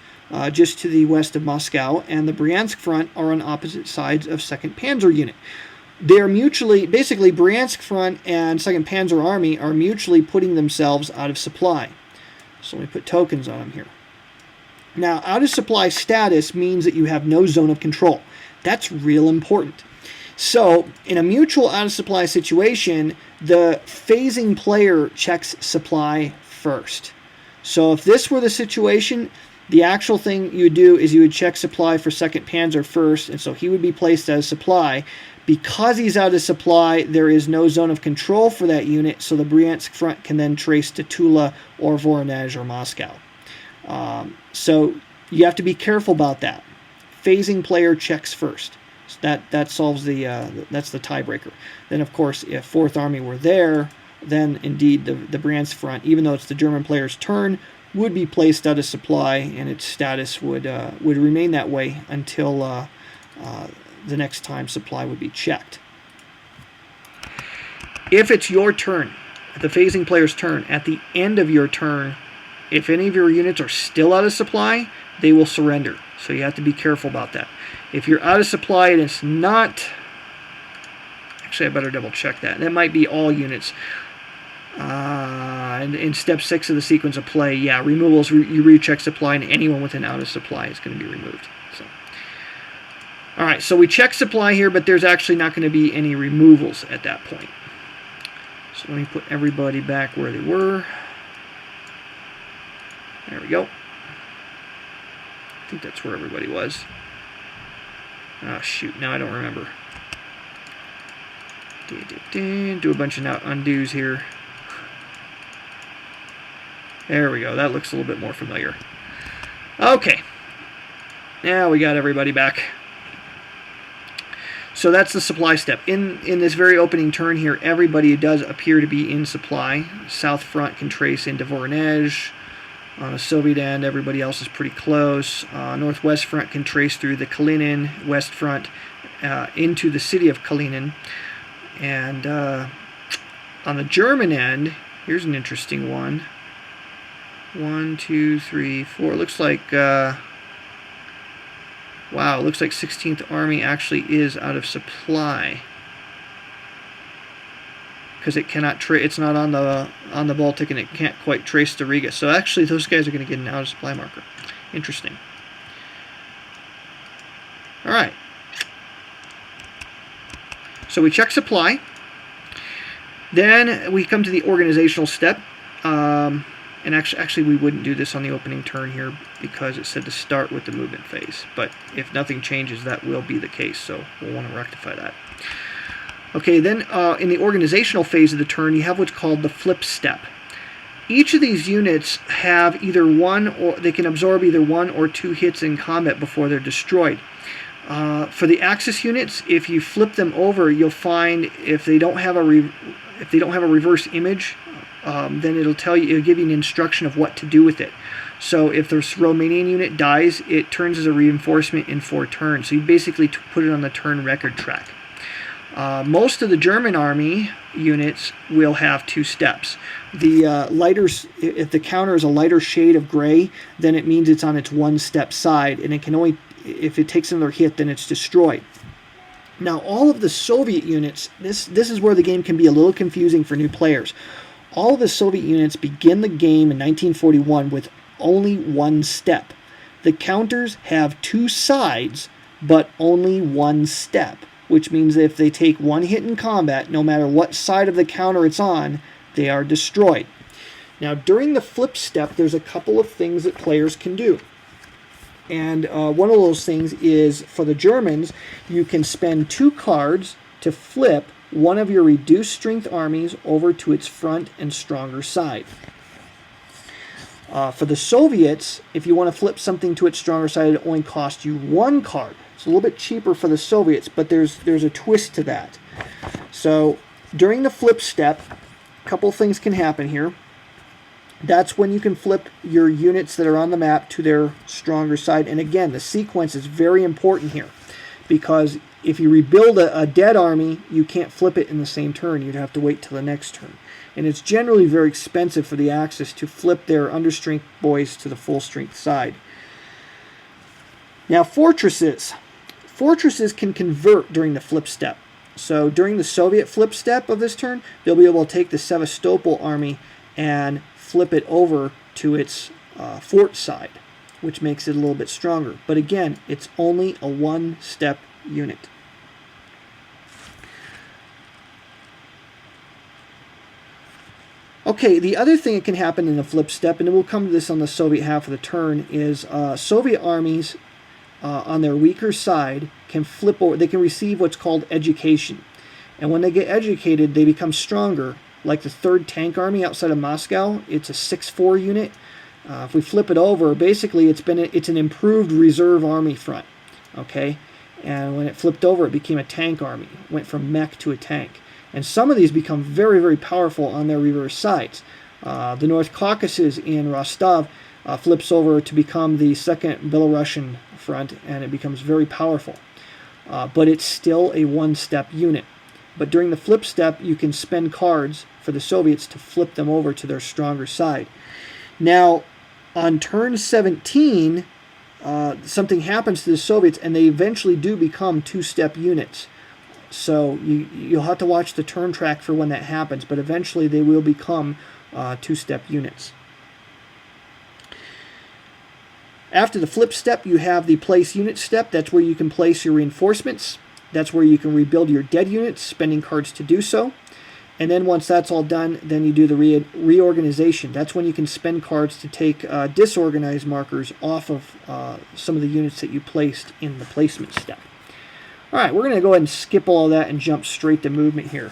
just to the west of Moscow and the Bryansk front are on opposite sides of 2nd Panzer Unit. They're mutually, basically, Bryansk front and 2nd Panzer Army are mutually putting themselves out of supply. So let me put tokens on them here. Now, out of supply status means that you have no zone of control. That's real important. So, in a mutual out-of-supply situation, the phasing player checks supply first. So, if this were the situation, the actual thing you would do is you would check supply for 2nd Panzer first, and so he would be placed as supply. Because he's out of supply, there is no zone of control for that unit, so the Bryansk front can then trace to Tula or Voronezh or Moscow. So, you have to be careful about that. Phasing player checks first. So that solves that's the tiebreaker. Then, of course, if 4th Army were there, then indeed the Bryansk front, even though it's the German player's turn, would be placed out of supply, and its status would remain that way until the next time supply would be checked. If it's your turn, the phasing player's turn, at the end of your turn, if any of your units are still out of supply, they will surrender. So you have to be careful about that. If you're out of supply and it's not... Actually, I better double check that. That might be all units. In step 6 of the sequence of play, yeah, removals, you recheck supply, and anyone with an out of supply is going to be removed. So, all right, so we check supply here, but there's actually not going to be any removals at that point. So let me put everybody back where they were. There we go. I think that's where everybody was. Oh, shoot, now I don't remember. Do a bunch of now undos here. There we go. That looks a little bit more familiar. Okay. Now we got everybody back. So that's the supply step. In this very opening turn here, everybody does appear to be in supply. South front can trace into Voronezh. On the Soviet end, everybody else is pretty close. Northwest front can trace through the Kalinin. West front into the city of Kalinin. And on the German end, here's an interesting one. 1, 2, 3, 4. Looks like, wow, it looks like 16th Army actually is out of supply. because it cannot it's not on the Baltic, and it can't quite trace the Riga. So actually, those guys are going to get an out of supply marker. Interesting. All right. So we check supply. Then we come to the organizational step. And actually, we wouldn't do this on the opening turn here because it said to start with the movement phase. But if nothing changes, that will be the case. So we'll want to rectify that. Okay, then in the organizational phase of the turn, you have what's called the flip step. Each of these units have either one, or they can absorb either 1 or 2 hits in combat before they're destroyed. For the Axis units, if you flip them over, you'll find if they don't have a reverse image, then it'll give you an instruction of what to do with it. So if the Romanian unit dies, it turns as a reinforcement in 4 turns. So you basically put it on the turn record track. Most of the German army units will have 2 steps. The if the counter is a lighter shade of gray, then it means it's on its 1-step side, and it can only, if it takes another hit, then it's destroyed. Now, all of the Soviet units, this is where the game can be a little confusing for new players. All of the Soviet units begin the game in 1941 with only 1 step. The counters have 2 sides, but only 1 step, which means that if they take 1 hit in combat, no matter what side of the counter it's on, they are destroyed. Now, during the flip step, there's a couple of things that players can do. And one of those things is, for the Germans, you can spend 2 cards to flip one of your reduced strength armies over to its front and stronger side. For the Soviets, if you want to flip something to its stronger side, it only costs you 1 card. It's a little bit cheaper for the Soviets, but there's a twist to that. So during the flip step, a couple things can happen here. That's when you can flip your units that are on the map to their stronger side. And again, the sequence is very important here, because if you rebuild a dead army, you can't flip it in the same turn. You'd have to wait till the next turn. And it's generally very expensive for the Axis to flip their understrength boys to the full strength side. Now, fortresses. Fortresses can convert during the flip step. So during the Soviet flip step of this turn, they'll be able to take the Sevastopol army and flip it over to its fort side, which makes it a little bit stronger. But again, it's only a 1-step unit. Okay, the other thing that can happen in the flip step, and then we'll come to this on the Soviet half of the turn, is Soviet armies on their weaker side can flip over. They can receive what's called education. And when they get educated, they become stronger. Like the 3rd Tank Army outside of Moscow, it's a 6-4 unit. If we flip it over, basically it's an improved reserve army front. Okay, and when it flipped over, it became a tank army. It went from mech to a tank. And some of these become very, very powerful on their reverse sides. The North Caucasus in Rostov flips over to become the 2nd Belarusian front, and it becomes very powerful. But it's still a 1-step unit. But during the flip step, you can spend cards for the Soviets to flip them over to their stronger side. Now, on turn 17, something happens to the Soviets, and they eventually do become 2-step units. So you'll have to watch the turn track for when that happens, but eventually they will become 2-step units. After the flip step, you have the place unit step. That's where you can place your reinforcements. That's where you can rebuild your dead units, spending cards to do so. And then once that's all done, then you do the reorganization. That's when you can spend cards to take disorganized markers off of some of the units that you placed in the placement step. All right, we're going to go ahead and skip all of that and jump straight to movement here.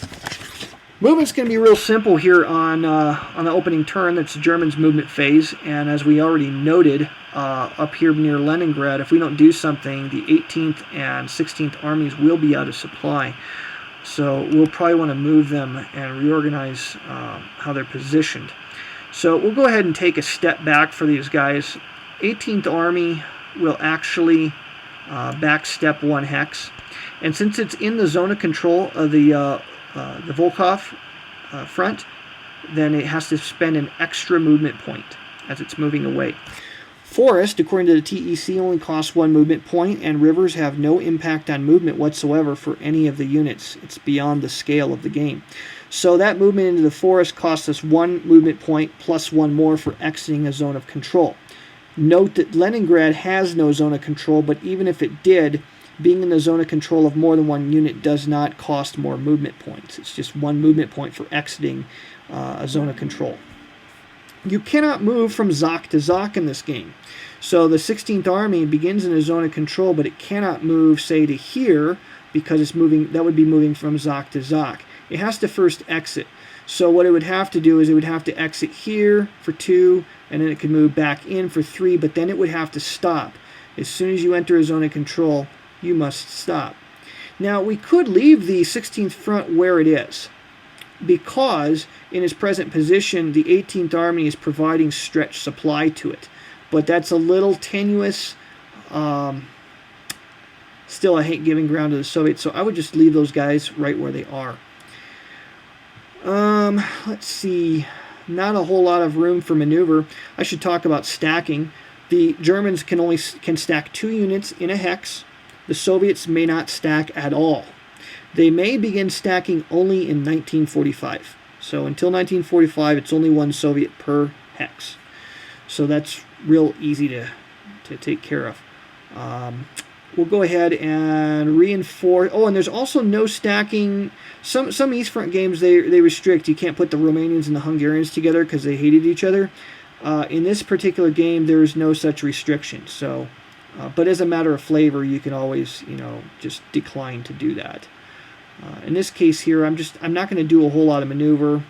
Movement's going to be real simple here on the opening turn. That's the Germans' movement phase. And as we already noted, up here near Leningrad, if we don't do something, the 18th and 16th armies will be out of supply. So we'll probably want to move them and reorganize how they're positioned. So we'll go ahead and take a step back for these guys. 18th Army will actually backstep 1 hex. And since it's in the zone of control of the Volkov front, then it has to spend an extra movement point as it's moving away. Forest, according to the TEC, only costs 1 movement point, and rivers have no impact on movement whatsoever for any of the units. It's beyond the scale of the game. So that movement into the forest costs us 1 movement point plus 1 more for exiting a zone of control. Note that Leningrad has no zone of control, but even if it did, being in the zone of control of more than 1 unit does not cost more movement points. It's just 1 movement point for exiting a zone of control. You cannot move from Zok to Zok in this game. So the 16th Army begins in a zone of control, but it cannot move, say, to here, because it's moving. That would be moving from Zok to Zok. It has to first exit. So what it would have to do is it would have to exit here for 2, and then it could move back in for 3, but then it would have to stop. As soon as you enter a zone of control, you must stop. Now, we could leave the 16th Front where it is, because in its present position, the 18th Army is providing stretched supply to it. But that's a little tenuous. Still, I hate giving ground to the Soviets, so I would just leave those guys right where they are. Let's see. Not a whole lot of room for maneuver. I should talk about stacking. The Germans can stack 2 units in a hex. The Soviets may not stack at all. They may begin stacking only in 1945. So until 1945, it's only 1 Soviet per hex. So that's real easy to take care of. We'll go ahead and reinforce. Oh, and there's also no stacking. Some East Front games, they restrict. You can't put the Romanians and the Hungarians together because they hated each other. In this particular game, there is no such restriction. So, but as a matter of flavor, you can always, just decline to do that. In this case here, I'm not going to do a whole lot of maneuver.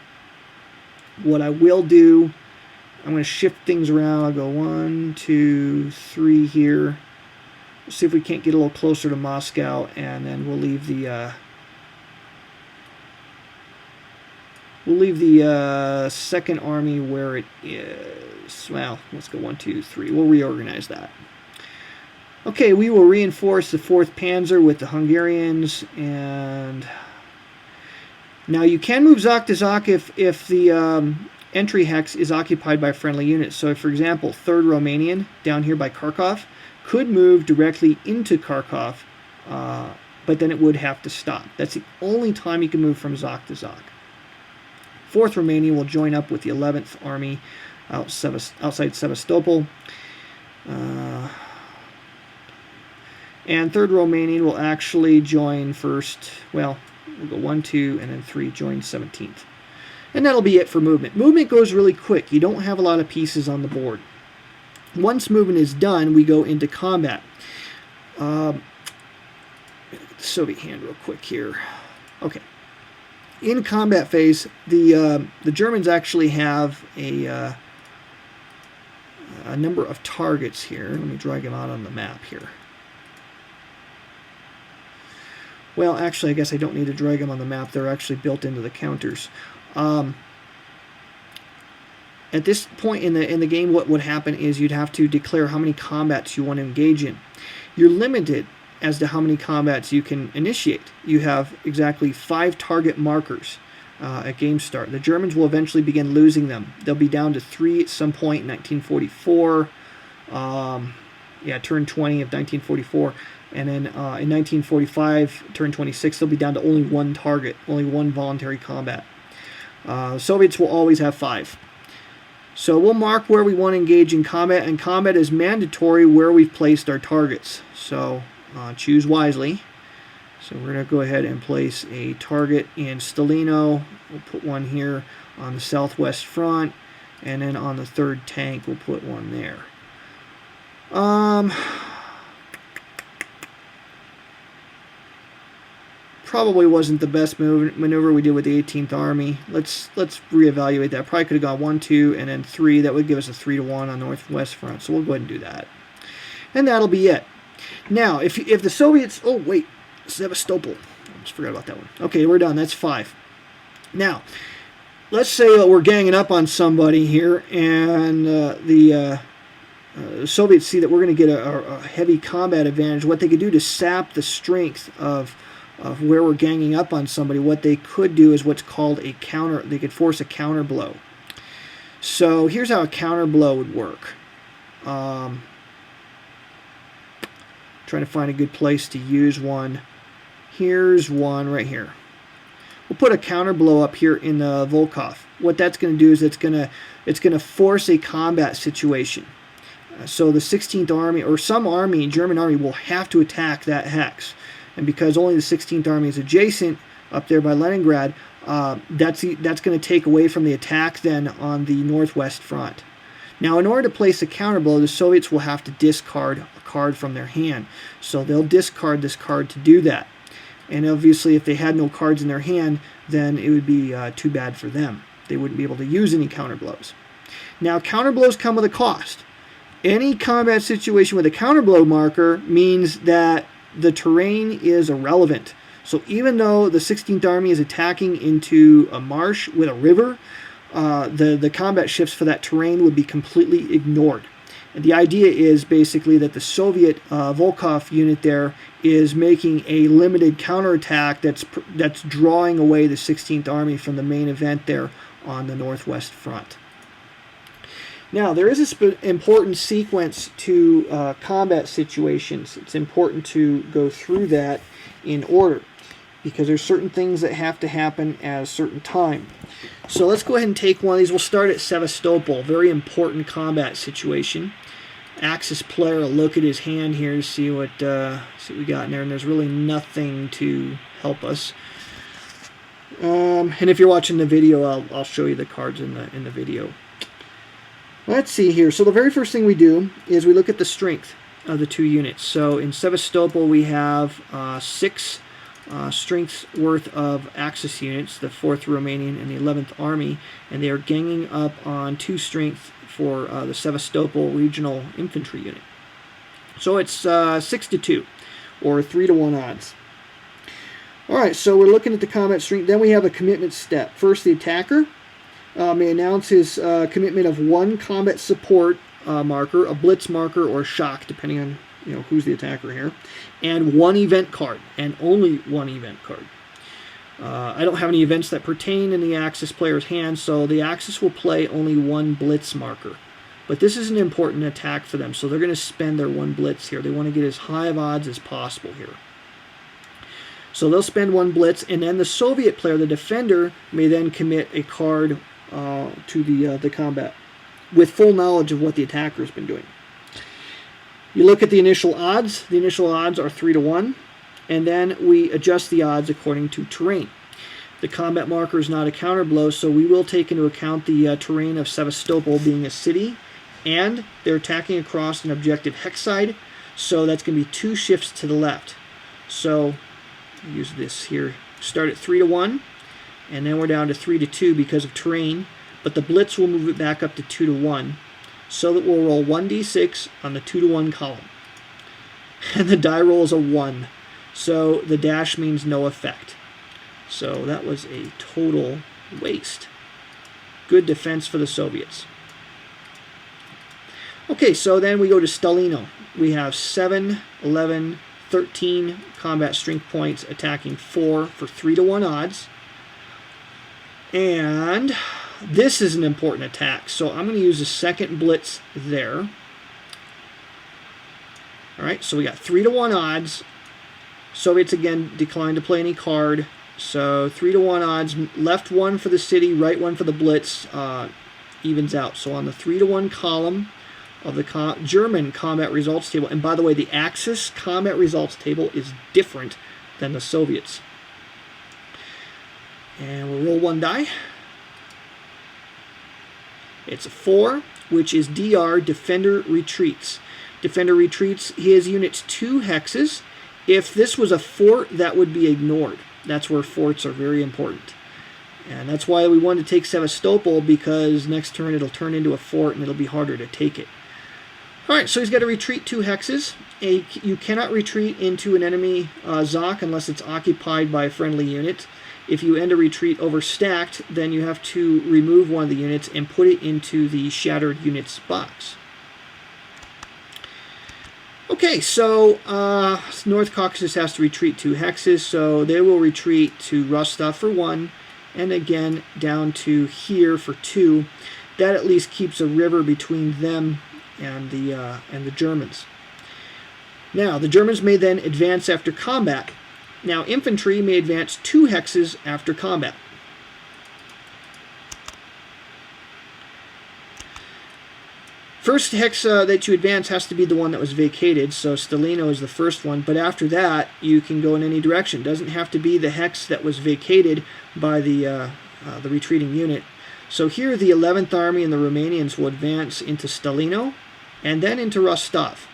What I will do, I'm going to shift things around. I'll go 1, 2, 3 here. We'll see if we can't get a little closer to Moscow, and then we'll leave the Second Army where it is. Well, let's go 1, 2, 3. We'll reorganize that. Okay, we will reinforce the 4th Panzer with the Hungarians, and now you can move Zok to Zok if the entry hex is occupied by friendly units. So, for example, 3rd Romanian down here by Kharkov could move directly into Kharkov, but then it would have to stop. That's the only time you can move from Zok to Zok. 4th Romanian will join up with the 11th Army outside Sevastopol. And 3rd Romanian will actually join first. Well, we'll go 1, 2, and then 3, join 17th. And that'll be it for movement. Movement goes really quick. You don't have a lot of pieces on the board. Once movement is done, we go into combat. Look at the Soviet hand real quick here. Okay. In combat phase, the Germans actually have a number of targets here. Let me drag them out on the map here. Well, actually, I guess I don't need to drag them on the map. They're actually built into the counters. At this point in the game, what would happen is you'd have to declare how many combats you want to engage in. You're limited as to how many combats you can initiate. You have exactly 5 target markers at game start. The Germans will eventually begin losing them. They'll be down to 3 at some point in 1944. Turn 20 of 1944. And then in 1945, turn 26, they'll be down to only 1 target, only 1 voluntary combat. Soviets will always have 5. So we'll mark where we want to engage in combat, and combat is mandatory where we've placed our targets. So choose wisely. So we're going to go ahead and place a target in Stalino. We'll put one here on the southwest front, and then on the 3rd tank, we'll put one there. Probably wasn't the best maneuver we did with the 18th Army. Let's reevaluate that. Probably could have gone 1, 2, and then 3. That would give us a 3-1 on northwest front. So we'll go ahead and do that. And that'll be it. Now, if the Soviets... Oh, wait. Sevastopol. I just forgot about that one. Okay, we're done. That's 5. Now, let's say we're ganging up on somebody here, and the Soviets see that we're going to get a heavy combat advantage. What they could do to sap the strength of where we're ganging up on somebody, what they could do is what's called a counter. They could force a counter blow. So here's how a counter blow would work. Trying to find a good place to use one. Here's one right here. we'll put a counter blow up here in the Volkov. What that's going to do is it's going to force a combat situation. So the 16th Army, or some army, German army, will have to attack that hex. And because only the 16th Army is adjacent up there by Leningrad, that's going to take away from the attack then on the northwest front. Now, in order to place a counterblow, the Soviets will have to discard a card from their hand. So they'll discard this card to do that. And obviously, if they had no cards in their hand, then it would be too bad for them. They wouldn't be able to use any counterblows. Now, counterblows come with a cost. Any combat situation with a counterblow marker means that the terrain is irrelevant. So even though the 16th Army is attacking into a marsh with a river, the combat shifts for that terrain would be completely ignored. And the idea is basically that the Soviet Volkov unit there is making a limited counterattack that's drawing away the 16th Army from the main event there on the northwest front. Now, there is an important sequence to combat situations. It's important to go through that in order, because there's certain things that have to happen at a certain time. So let's go ahead and take one of these. We'll start at Sevastopol, very important combat situation. Axis player will look at his hand here to see what we got in there, and there's really nothing to help us. And if you're watching the video, I'll show you the cards in the video. Let's see here. So the very first thing we do is we look at the strength of the two units. So in Sevastopol we have 6 strengths worth of Axis units, the 4th Romanian and the 11th Army, and they are ganging up on 2 strength for the Sevastopol Regional Infantry Unit. So it's 6-2, or 3-to-1 odds. Alright, so we're looking at the combat strength. Then we have a commitment step. First, the attacker may announce his commitment of 1 combat support marker, a blitz marker, or shock, depending on who's the attacker here, and 1 event card, and only 1 event card. I don't have any events that pertain in the Axis player's hand, so the Axis will play only 1 blitz marker. But this is an important attack for them, so they're going to spend their 1 blitz here. They want to get as high of odds as possible here. So they'll spend 1 blitz, and then the Soviet player, the defender, may then commit a card to the combat with full knowledge of what the attacker has been doing. You look at the initial odds. The initial odds are 3-to-1, and then we adjust the odds according to terrain. The combat marker is not a counterblow, so we will take into account the terrain of Sevastopol being a city, and they're attacking across an objective hex side, so that's going to be 2 shifts to the left. So use this here. Start at 3-to-1, and then we're down to 3-to-2 because of terrain, but the blitz will move it back up to 2-to-1, so that we'll roll 1d6 on the 2-to-1 column. And the die roll is a 1, so the dash means no effect. So that was a total waste. Good defense for the Soviets. Okay, so then we go to Stalino. We have 7, 11, 13 combat strength points, attacking 4 for 3-to-1 odds. And this is an important attack, so I'm going to use a second blitz there. Alright, so we got 3-to-1 odds. Soviets again declined to play any card. So 3-to-1 odds, left 1 for the city, right 1 for the blitz, evens out. So on the 3-to-1 column of the German combat results table, and by the way, the Axis combat results table is different than the Soviets. And we'll roll 1 die. It's a 4, which is DR, Defender Retreats. Defender retreats his units 2 hexes. If this was a fort, that would be ignored. That's where forts are very important. And that's why we wanted to take Sevastopol, because next turn it'll turn into a fort and it'll be harder to take it. Alright, so he's got to retreat 2 hexes. You cannot retreat into an enemy ZOC unless it's occupied by a friendly unit. If you end a retreat overstacked, then you have to remove one of the units and put it into the shattered units box. Okay, so North Caucasus has to retreat 2 hexes, so they will retreat to Rostov for 1, and again down to here for 2. That at least keeps a river between them and the Germans. Now, the Germans may then advance after combat Now, infantry may advance 2 hexes after combat. First hex that you advance has to be the one that was vacated, so Stalino is the first one, but after that, you can go in any direction. It doesn't have to be the hex that was vacated by the retreating unit. So here, the 11th Army and the Romanians will advance into Stalino, and then into Rostov.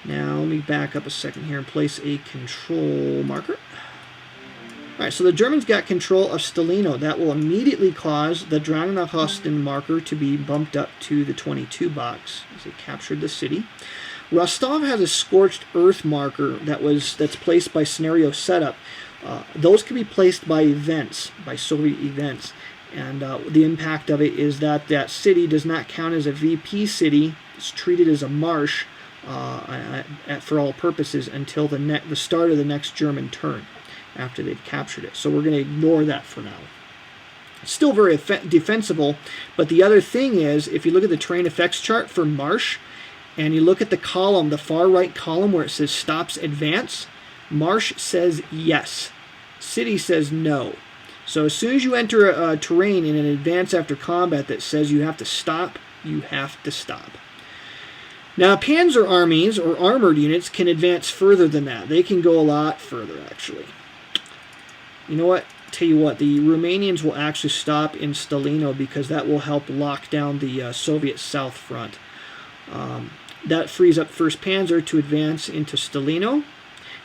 Now, let me back up a second here and place a control marker. Alright, so the Germans got control of Stalino. That will immediately cause the Drangnahosten marker to be bumped up to the 22 box as they captured the city. Rostov has a scorched earth marker that's placed by scenario setup. Those can be placed by events, by Soviet events. And the impact of it is that that city does not count as a VP city. It's treated as a marsh for all purposes until the start of the next German turn, after they've captured it. So we're going to ignore that for now. It's still very defensible, but the other thing is, if you look at the terrain effects chart for Marsh, and you look at the column, the far right column where it says stops advance, Marsh says yes. City says no. So as soon as you enter a terrain in an advance after combat that says you have to stop, you have to stop. Now, panzer armies or armored units can advance further than that. They can go a lot further, actually. You know what? Tell you what, the Romanians will actually stop in Stalino because that will help lock down the Soviet South Front. That frees up 1st Panzer to advance into Stalino.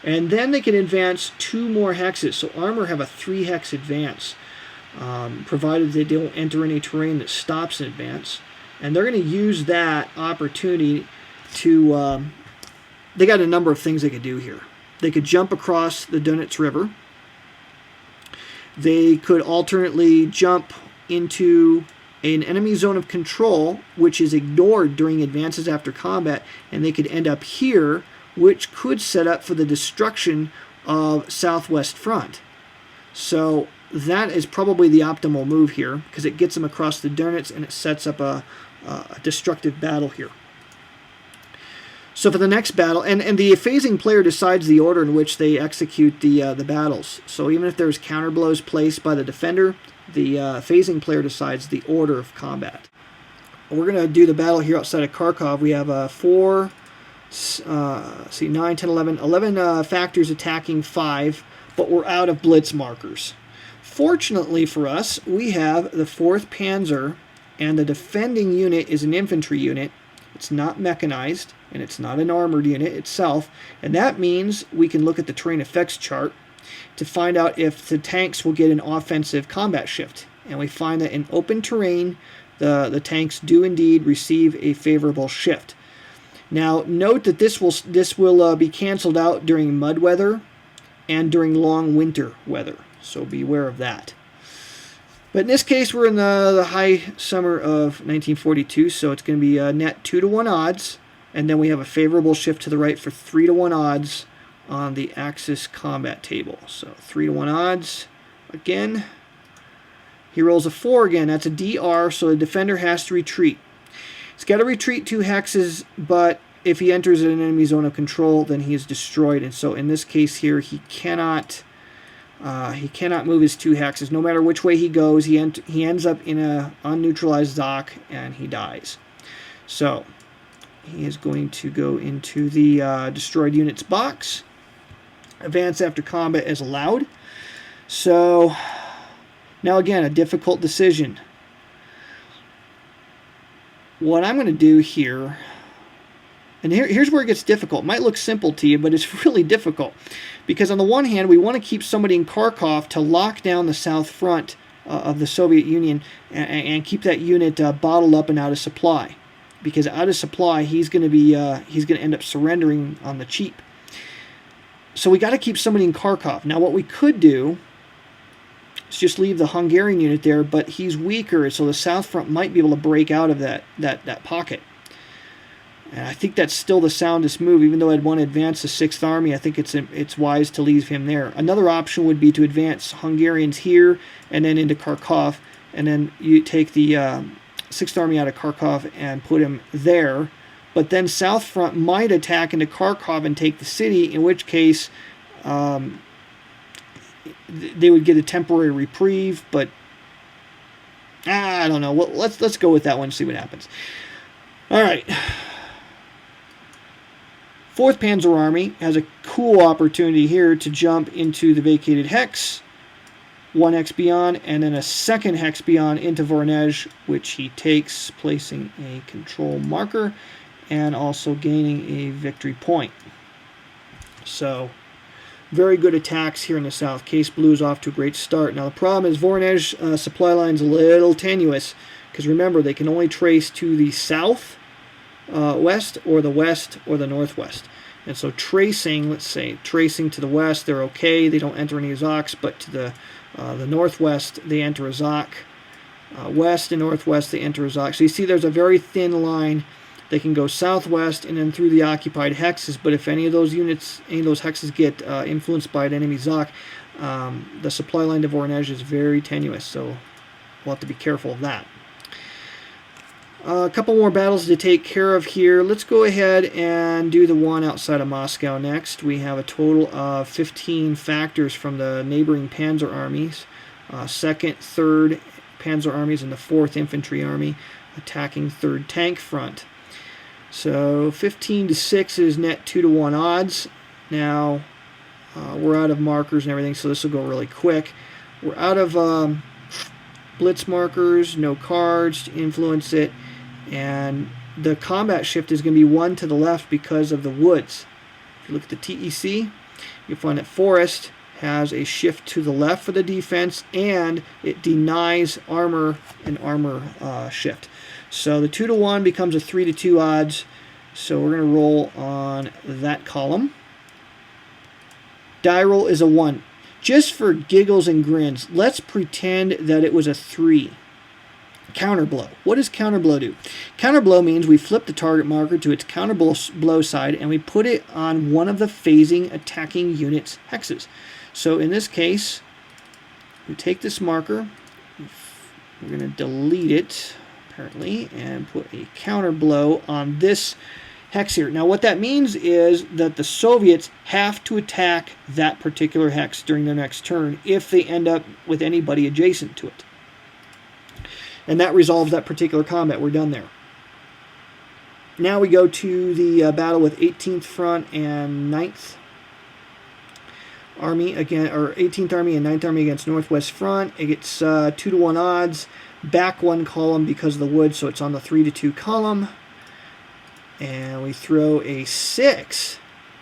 And then they can advance 2 more hexes. So armor have a 3 hex advance, provided they don't enter any terrain that stops in advance. And they're going to use that opportunity to... they got a number of things they could do here. They could jump across the Donets River. They could alternately jump into an enemy zone of control, which is ignored during advances after combat, and they could end up here, which could set up for the destruction of Southwest Front. So that is probably the optimal move here, because it gets them across the Donets and it sets up a destructive battle here. So for the next battle, and the phasing player decides the order in which they execute the battles. So even if there's counter blows placed by the defender, the phasing player decides the order of combat. We're going to do the battle here outside of Kharkov. We have 9, 10, 11 factors attacking 5, but we're out of blitz markers. Fortunately for us, we have the 4th Panzer, and the defending unit is an infantry unit. It's not mechanized, and it's not an armored unit itself, and that means we can look at the terrain effects chart to find out if the tanks will get an offensive combat shift. And we find that in open terrain, the tanks do indeed receive a favorable shift. Now, note that this will be canceled out during mud weather and during long winter weather, so beware of that. But in this case, we're in the high summer of 1942, so it's going to be net 2-to-1 odds, and then we have a favorable shift to the right for 3-to-1 odds on the Axis combat table. So 3-to-1 odds again. He rolls a 4 again. That's a DR, so the defender has to retreat. He's got to retreat 2 hexes, but if he enters an enemy zone of control, then he is destroyed. And so in this case here, he cannot move his 2 hexes. No matter which way he goes, he ends up in a unneutralized Zoc, and he dies. So he is going to go into the destroyed units box. Advance after combat is allowed. So now again, a difficult decision. What I'm going to do here, and here's where it gets difficult. It might look simple to you, but it's really difficult. Because on the one hand, we want to keep somebody in Kharkov to lock down the south front of the Soviet Union and keep that unit bottled up and out of supply. Because out of supply, he's going to end up surrendering on the cheap. So we got to keep somebody in Kharkov. Now what we could do is just leave the Hungarian unit there, but he's weaker, so the south front might be able to break out of that pocket. And I think that's still the soundest move. Even though I'd want to advance the 6th Army, I think it's wise to leave him there. Another option would be to advance Hungarians here and then into Kharkov, and then you take the 6th Army out of Kharkov and put him there. But then South Front might attack into Kharkov and take the city, in which case they would get a temporary reprieve, but I don't know. Well, let's go with that one and see what happens. All right. 4th Panzer Army has a cool opportunity here to jump into the vacated hex, 1 hex beyond, and then a 2nd hex beyond into Voronezh, which he takes, placing a control marker and also gaining a victory point. So, very good attacks here in the south. Case Blue is off to a great start. Now the problem is Voronezh supply line's a little tenuous, because remember, they can only trace to the south, west, or the west, or the northwest. And so tracing, let's say, tracing to the west, they're okay. They don't enter any Zocs, but to the northwest, they enter a Zoc. West and northwest, they enter a Zoc. So you see there's a very thin line. They can go southwest and then through the occupied hexes, but if any of those units, any of those hexes get influenced by an enemy Zoc, the supply line to Voronezh is very tenuous, so we'll have to be careful of that. A couple more battles to take care of here. Let's go ahead and do the one outside of Moscow next. We have a total of 15 factors from the neighboring Panzer armies, 2nd, 3rd Panzer armies, and the 4th Infantry Army attacking 3rd Tank Front. So 15 to 6 is net 2 to 1 odds. Now we're out of markers and everything, so this will go really quick. We're out of blitz markers, no cards to influence it, and the combat shift is going to be 1 to the left because of the woods. If you look at the TEC, you'll find that Forest has a shift to the left for the defense, and it denies armor and armor shift. So the 2 to 1 becomes a 3 to 2 odds. So we're going to roll on that column. Die roll is a 1. Just for giggles and grins, let's pretend that it was a 3. Counterblow. What does counterblow do? Counterblow means we flip the target marker to its counterblow side and we put it on one of the phasing attacking unit's hexes. So in this case, we take this marker, we're going to delete it apparently, and put a counterblow on this hex here. Now what that means is that the Soviets have to attack that particular hex during their next turn if they end up with anybody adjacent to it. And that resolves that particular combat. We're done there. Now we go to the battle with 18th Front and 9th Army again, or 18th Army and 9th Army against Northwest Front. It gets 2 to 1 odds. Back 1 column because of the wood, so it's on the 3 to 2 column. And we throw a 6,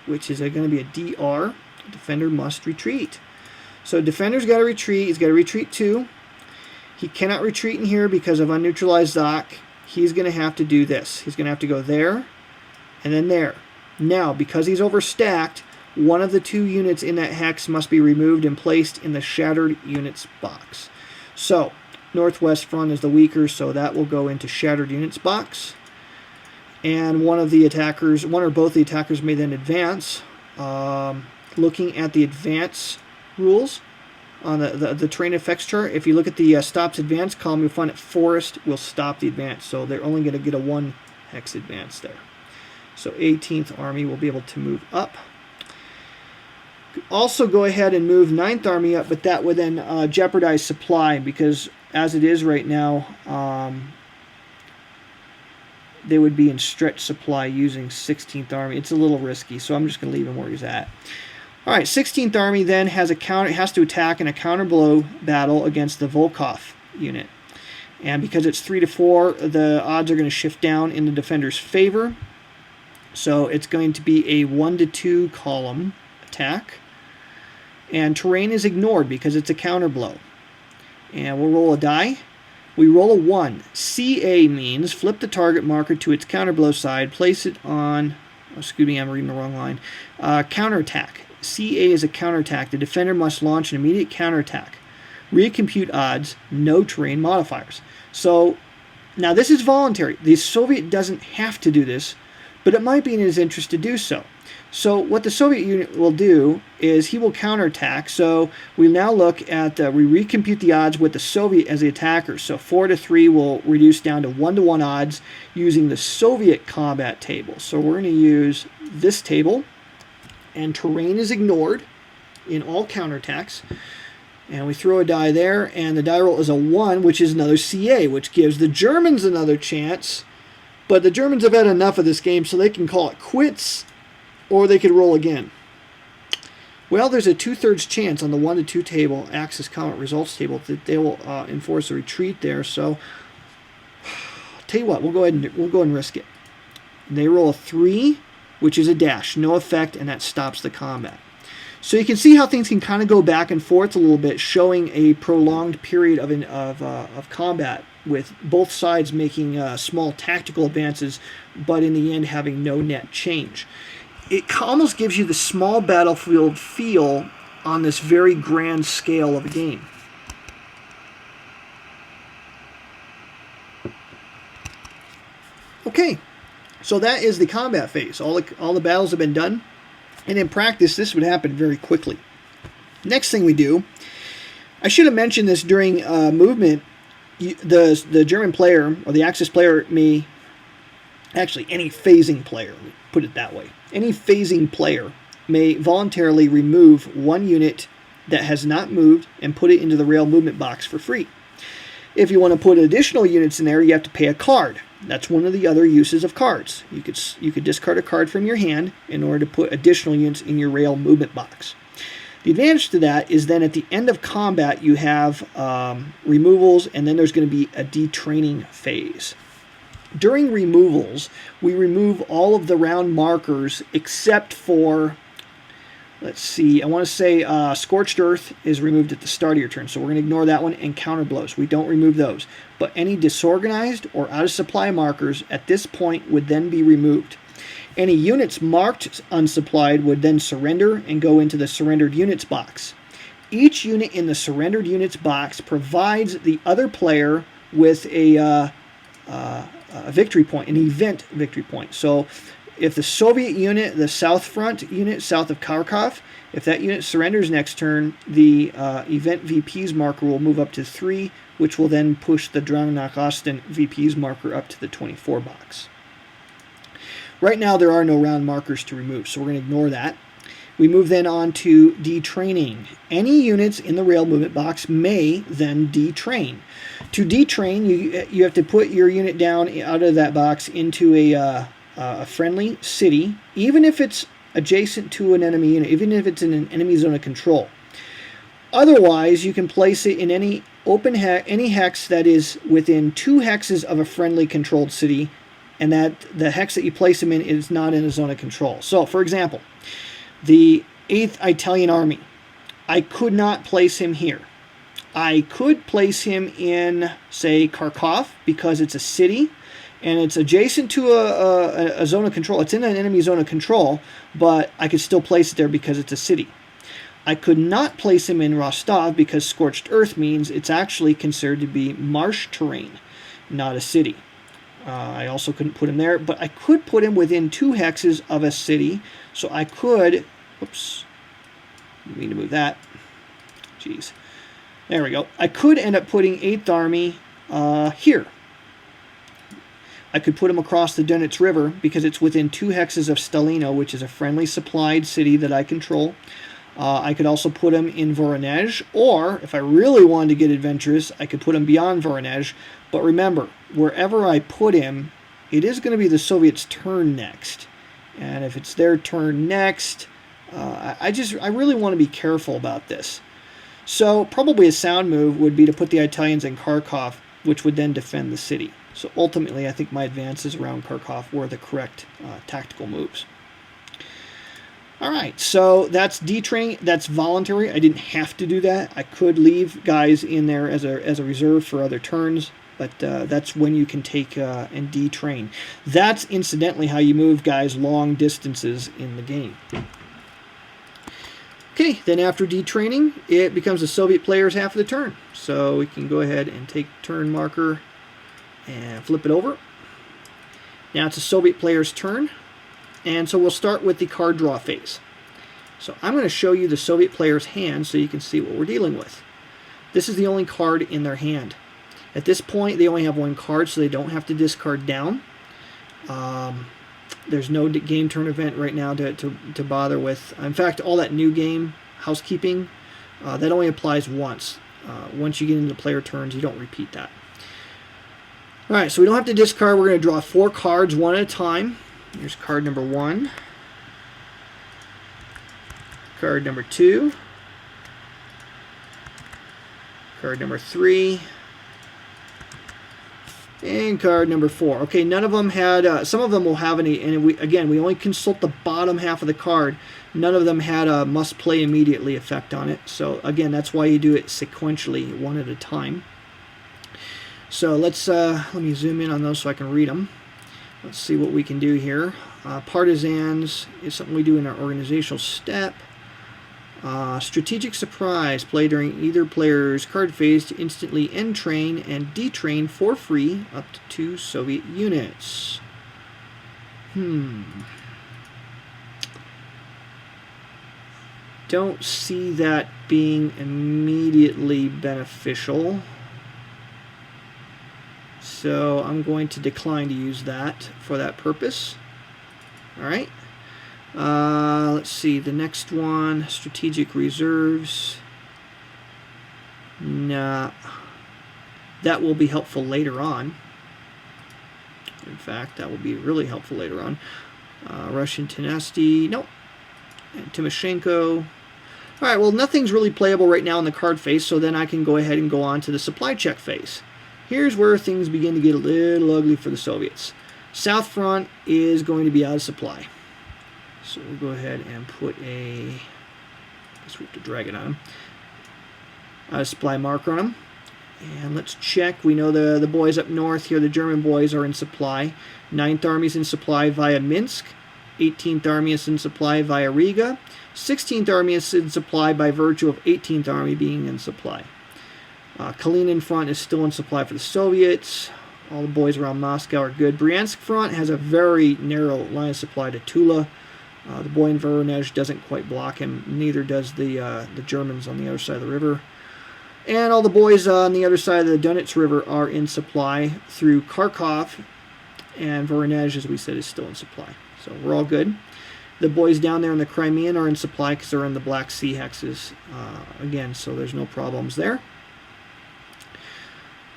which is going to be a DR. Defender must retreat. So defender's got to retreat. He's got to retreat 2. He cannot retreat in here because of unneutralized Zoc. He's going to have to do this. He's going to have to go there and then there. Now, because he's overstacked, one of the 2 units in that hex must be removed and placed in the shattered units box. So Northwest Front is the weaker, so that will go into shattered units box. And one of the attackers, one or both the attackers may then advance. Looking at the advance rules on the terrain effects chart, if you look at the stops advance column, you'll find that Forest will stop the advance. So they're only going to get a 1 hex advance there. So 18th Army will be able to move up. Also go ahead and move 9th Army up, but that would then jeopardize supply, because as it is right now, they would be in stretch supply using 16th Army. It's a little risky, so I'm just going to leave him where he's at. All right, 16th Army then has to attack in a counterblow battle against the Volkov unit. And because it's 3 to 4, the odds are going to shift down in the defender's favor. So it's going to be a 1 to 2 column attack. And terrain is ignored because it's a counterblow. And we'll roll a die. We roll a 1. CA means flip the target marker to its counterblow side, place it on, oh, excuse me, I'm reading the wrong line, counterattack. CA is a counterattack. The defender must launch an immediate counterattack. Recompute odds, no terrain modifiers. So now this is voluntary. The Soviet doesn't have to do this, but it might be in his interest to do so. So what the Soviet unit will do is he will counterattack. So we now look at, we recompute the odds with the Soviet as the attacker. So 4 to 3 will reduce down to 1 to 1 odds using the Soviet combat table. So we're going to use this table, and terrain is ignored. in all counterattacks. And we throw a die there, and the die roll is a 1, which is another CA, which gives the Germans another chance. But the Germans have had enough of this game, so they can call it quits, or they could roll again. Well, there's a 2/3 chance on the 1 to 2 table, Axis Combat Results table, that they will enforce a retreat there. So, tell you what, we'll go ahead and risk it. They roll a 3, which is a dash, no effect, and that stops the combat. So you can see how things can kind of go back and forth a little bit, showing a prolonged period of combat, with both sides making small tactical advances, but in the end having no net change. It almost gives you the small battlefield feel on this very grand scale of a game. Okay, so that is the combat phase. All the battles have been done. And in practice, this would happen very quickly. Next thing we do, I should have mentioned this during movement. The German player, or the Axis player, may, actually any phasing player, put it that way, any phasing player may voluntarily remove one unit that has not moved and put it into the rail movement box for free. If you want to put additional units in there, you have to pay a card. That's one of the other uses of cards. You could discard a card from your hand in order to put additional units in your rail movement box. The advantage to that is then at the end of combat you have removals, and then there's going to be a detraining phase. During removals, we remove all of the round markers except for, let's see, I want to say Scorched Earth is removed at the start of your turn, so we're going to ignore that one, and counter blows. We don't remove those. But any disorganized or out of supply markers at this point would then be removed. Any units marked unsupplied would then surrender and go into the surrendered units box. Each unit in the surrendered units box provides the other player with a victory point, an event victory point. So if the Soviet unit, the South Front unit south of Kharkov, if that unit surrenders next turn, the event VP's marker will move up to 3, which will then push the Drang nach Osten VP's marker up to the 24 box. Right now there are no round markers to remove, so we're going to ignore that. We move then on to detraining. Any units in the rail movement box may then detrain. To detrain, you have to put your unit down out of that box into a friendly city, even if it's adjacent to an enemy unit, even if it's in an enemy zone of control. Otherwise, you can place it in any open any hex that is within 2 hexes of a friendly controlled city, and that the hex that you place them in is not in a zone of control. So, for example, the 8th Italian Army, I could not place him here. I could place him in, say, Kharkov, because it's a city, and it's adjacent to a zone of control. It's in an enemy zone of control, but I could still place it there because it's a city. I could not place him in Rostov because Scorched Earth means it's actually considered to be marsh terrain, not a city. I also couldn't put him there, but I could put him within 2 hexes of a city, so I could, whoops, I need to move that, jeez, there we go. I could end up putting 8th Army here. I could put him across the Donets River because it's within 2 hexes of Stalino, which is a friendly supplied city that I control. I could also put him in Voronezh, or if I really wanted to get adventurous, I could put him beyond Voronezh. But remember, wherever I put him, it is going to be the Soviets' turn next. And if it's their turn next, I really want to be careful about this. So probably a sound move would be to put the Italians in Kharkov, which would then defend the city. So ultimately, I think my advances around Kharkov were the correct tactical moves. All right, so that's detraining. That's voluntary. I didn't have to do that. I could leave guys in there as a reserve for other turns, but that's when you can take and detrain. That's incidentally how you move guys long distances in the game. Okay, then after detraining, it becomes the Soviet player's half of the turn. So we can go ahead and take turn marker and flip it over. Now it's a Soviet player's turn. And so we'll start with the card draw phase. So I'm going to show you the Soviet player's hand so you can see what we're dealing with. This is the only card in their hand. At this point, they only have 1 card, so they don't have to discard down. There's no game turn event right now to bother with. In fact, all that new game, housekeeping. That only applies once. Once you get into player turns, you don't repeat that. All right, so we don't have to discard. We're going to draw 4 cards one at a time. Here's card number 1. Card number 2. Card number 3. And card number 4. Okay, none of them had, some of them will have any, and we only consult the bottom half of the card. None of them had a must play immediately effect on it. So again, that's why you do it sequentially, one at a time. So let me zoom in on those so I can read them. Let's see what we can do here. Partisans is something we do in our organizational step. Strategic surprise, play during either player's card phase to instantly entrain and detrain for free up to 2 Soviet units. Don't see that being immediately beneficial. So I'm going to decline to use that for that purpose. All right. Let's see, the next one, strategic reserves. Nah, that will be helpful later on. In fact, that will be really helpful later on. Russian tenacity, nope. And Timoshenko. All right, well, nothing's really playable right now in the card phase, so then I can go ahead and go on to the supply check phase. Here's where things begin to get a little ugly for the Soviets. South Front is going to be out of supply. So we'll go ahead and put a, I guess we have to drag it on them, supply marker on them. And let's check. We know the boys up north here, the German boys, are in supply. 9th Army is in supply via Minsk. 18th Army is in supply via Riga. 16th Army is in supply by virtue of 18th Army being in supply. Kalinin Front is still in supply for the Soviets. All the boys around Moscow are good. Bryansk Front has a very narrow line of supply to Tula. The boy in Voronezh doesn't quite block him. Neither does the Germans on the other side of the river. And all the boys on the other side of the Donets River are in supply through Kharkov. And Voronezh, as we said, is still in supply. So we're all good. The boys down there in the Crimean are in supply because they're in the Black Sea hexes again, so there's no problems there.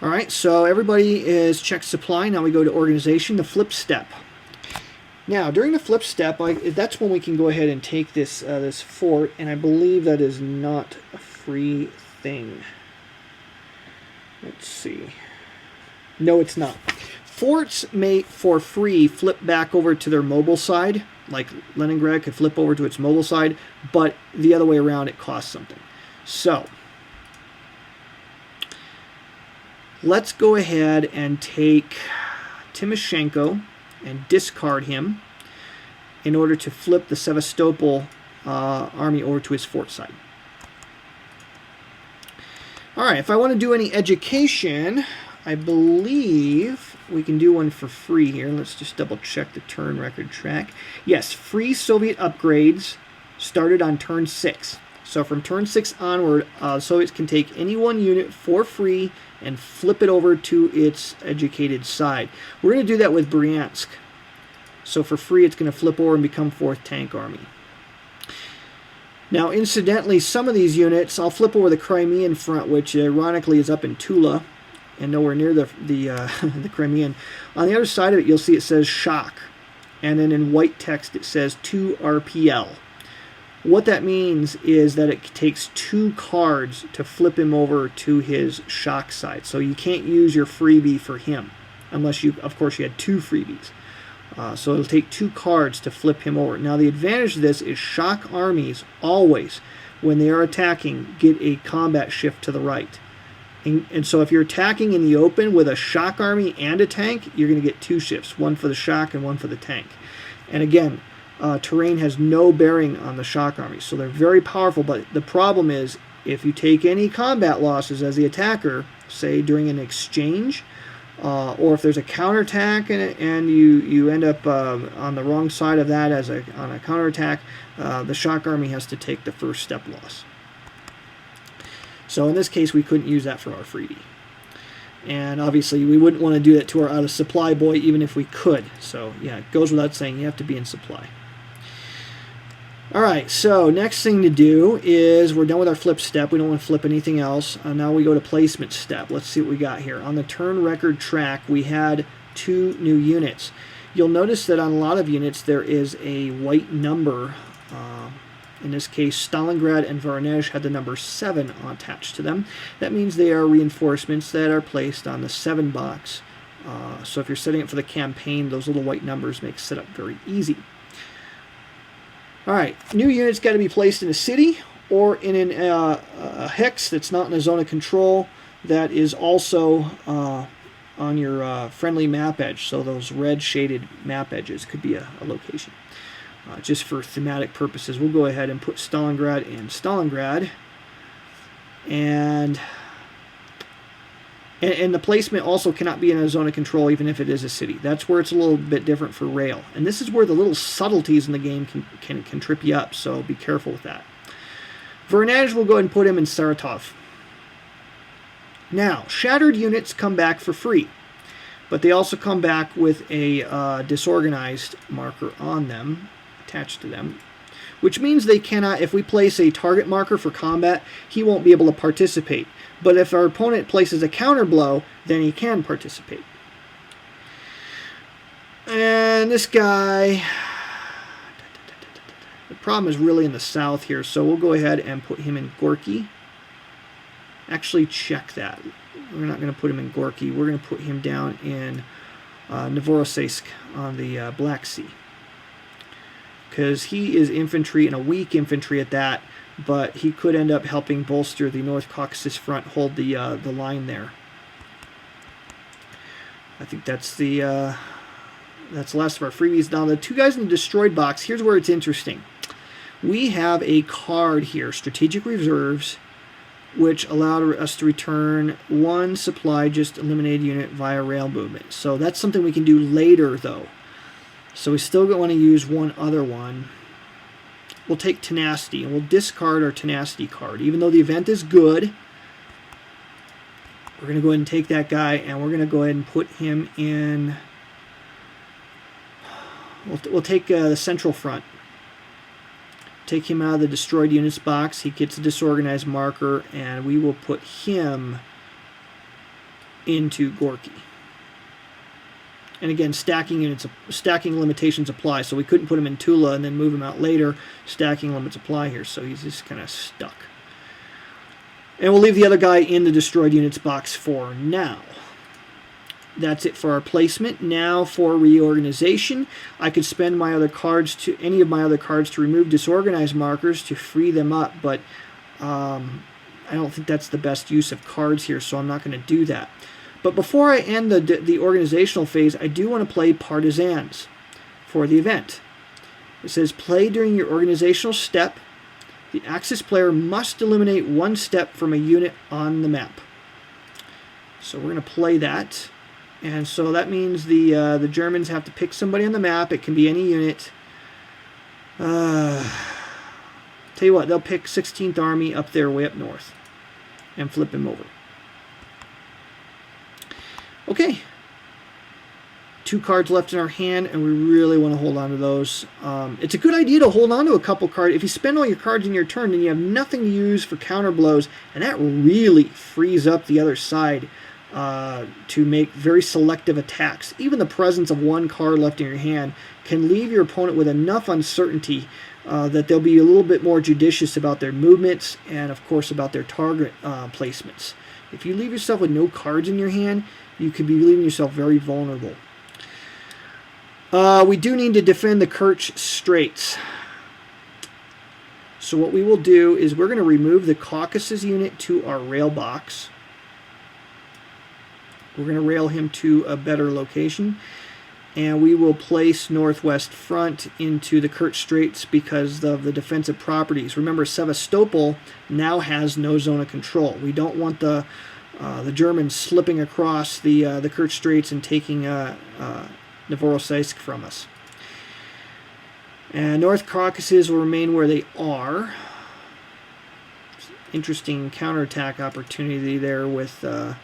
All right, so everybody is checked supply. Now we go to organization, the flip step. Now, during the flip step, that's when we can go ahead and take this this fort, and I believe that is not a free thing. Let's see. No, it's not. Forts may, for free, flip back over to their mobile side, like Leningrad could flip over to its mobile side, but the other way around, it costs something. So, let's go ahead and take Timoshenko and discard him in order to flip the Sevastopol army over to his fort side. All right, if I want to do any education, I believe we can do one for free here. Let's just double check the turn record track. Yes, free Soviet upgrades started on turn 6. So from turn 6 onward, Soviets can take any one unit for free and flip it over to its educated side. We're going to do that with Bryansk. So for free, it's going to flip over and become 4th Tank Army. Now, incidentally, some of these units, I'll flip over the Crimean front, which ironically is up in Tula and nowhere near the Crimean. On the other side of it, you'll see it says Shock. And then in white text, it says 2 RPL. What that means is that it takes 2 cards to flip him over to his shock side. So you can't use your freebie for him, unless you, of course, you had 2 freebies. So it'll take 2 cards to flip him over. Now the advantage of this is shock armies always, when they are attacking, get a combat shift to the right. And so if you're attacking in the open with a shock army and a tank, you're going to get 2 shifts, one for the shock and one for the tank. And again, terrain has no bearing on the shock army, so they're very powerful, but the problem is if you take any combat losses as the attacker, say during an exchange, or if there's a counterattack and you end up on the wrong side of that on a counterattack, the shock army has to take the first step loss. So in this case, we couldn't use that for our freebie. And obviously, we wouldn't want to do that to our out-of-supply boy, even if we could. So yeah, it goes without saying, you have to be in supply. Alright, so next thing to do is we're done with our flip step. We don't want to flip anything else. Now we go to placement step. Let's see what we got here. On the turn record track, we had 2 new units. You'll notice that on a lot of units there is a white number. In this case, Stalingrad and Voronezh had the number 7 attached to them. That means they are reinforcements that are placed on the 7 box. So if you're setting it for the campaign, those little white numbers make setup very easy. Alright, new units got to be placed in a city or in a hex that's not in a zone of control that is also on your friendly map edge. So those red shaded map edges could be a location. Just for thematic purposes, we'll go ahead and put Stalingrad in Stalingrad. And the placement also cannot be in a zone of control even if it is a city. That's where it's a little bit different for rail. And this is where the little subtleties in the game can trip you up, so be careful with that. Voronezh, we'll go ahead and put him in Saratov. Now, shattered units come back for free, but they also come back with a disorganized marker on them, attached to them, which means they cannot, if we place a target marker for combat, he won't be able to participate. But if our opponent places a counter blow, then he can participate. And this guy, the problem is really in the south here, so we'll go ahead and put him in Gorky. Actually, check that. We're not going to put him in Gorky. We're going to put him down in Novorossiysk on the Black Sea. Because he is infantry and a weak infantry at that, but he could end up helping bolster the North Caucasus front, hold the line there. I think that's the last of our freebies. Now the 2 guys in the destroyed box, here's where it's interesting. We have a card here, Strategic Reserves, which allowed us to return 1 supply just eliminated unit via rail movement. So that's something we can do later though. So we still want to use one other one. We'll take Tenacity, and we'll discard our Tenacity card. Even though the event is good, we're going to go ahead and take that guy, and we're going to go ahead and put him in... We'll take the Central Front. Take him out of the destroyed units box. He gets a disorganized marker, and we will put him into Gorky. And again, stacking limitations apply. So we couldn't put him in Tula and then move him out later. Stacking limits apply here, so he's just kind of stuck. And we'll leave the other guy in the destroyed units box for now. That's it for our placement. Now for reorganization, I could spend my other cards to any of my other cards to remove disorganized markers to free them up, but I don't think that's the best use of cards here, so I'm not going to do that. But before I end the organizational phase, I do want to play Partisans for the event. It says, play during your organizational step. The Axis player must eliminate 1 step from a unit on the map. So we're going to play that. And so that means the Germans have to pick somebody on the map. It can be any unit. Tell you what, they'll pick 16th Army up there way up north and flip him over. Okay, 2 cards left in our hand, and we really want to hold on to those. It's a good idea to hold on to a couple cards. If you spend all your cards in your turn, then you have nothing to use for counter blows, and that really frees up the other side to make very selective attacks. Even the presence of 1 card left in your hand can leave your opponent with enough uncertainty that they'll be a little bit more judicious about their movements and, of course, about their target placements. If you leave yourself with no cards in your hand, you could be leaving yourself very vulnerable. We do need to defend the Kerch Straits. So what we will do is we're going to remove the Caucasus unit to our rail box. We're going to rail him to a better location. And we will place Northwest Front into the Kerch Straits because of the defensive properties. Remember, Sevastopol now has no zone of control. We don't want the Germans slipping across the Kerch Straits and taking Novorossiysk from us. And North Caucasus will remain where they are. Interesting counterattack opportunity there with the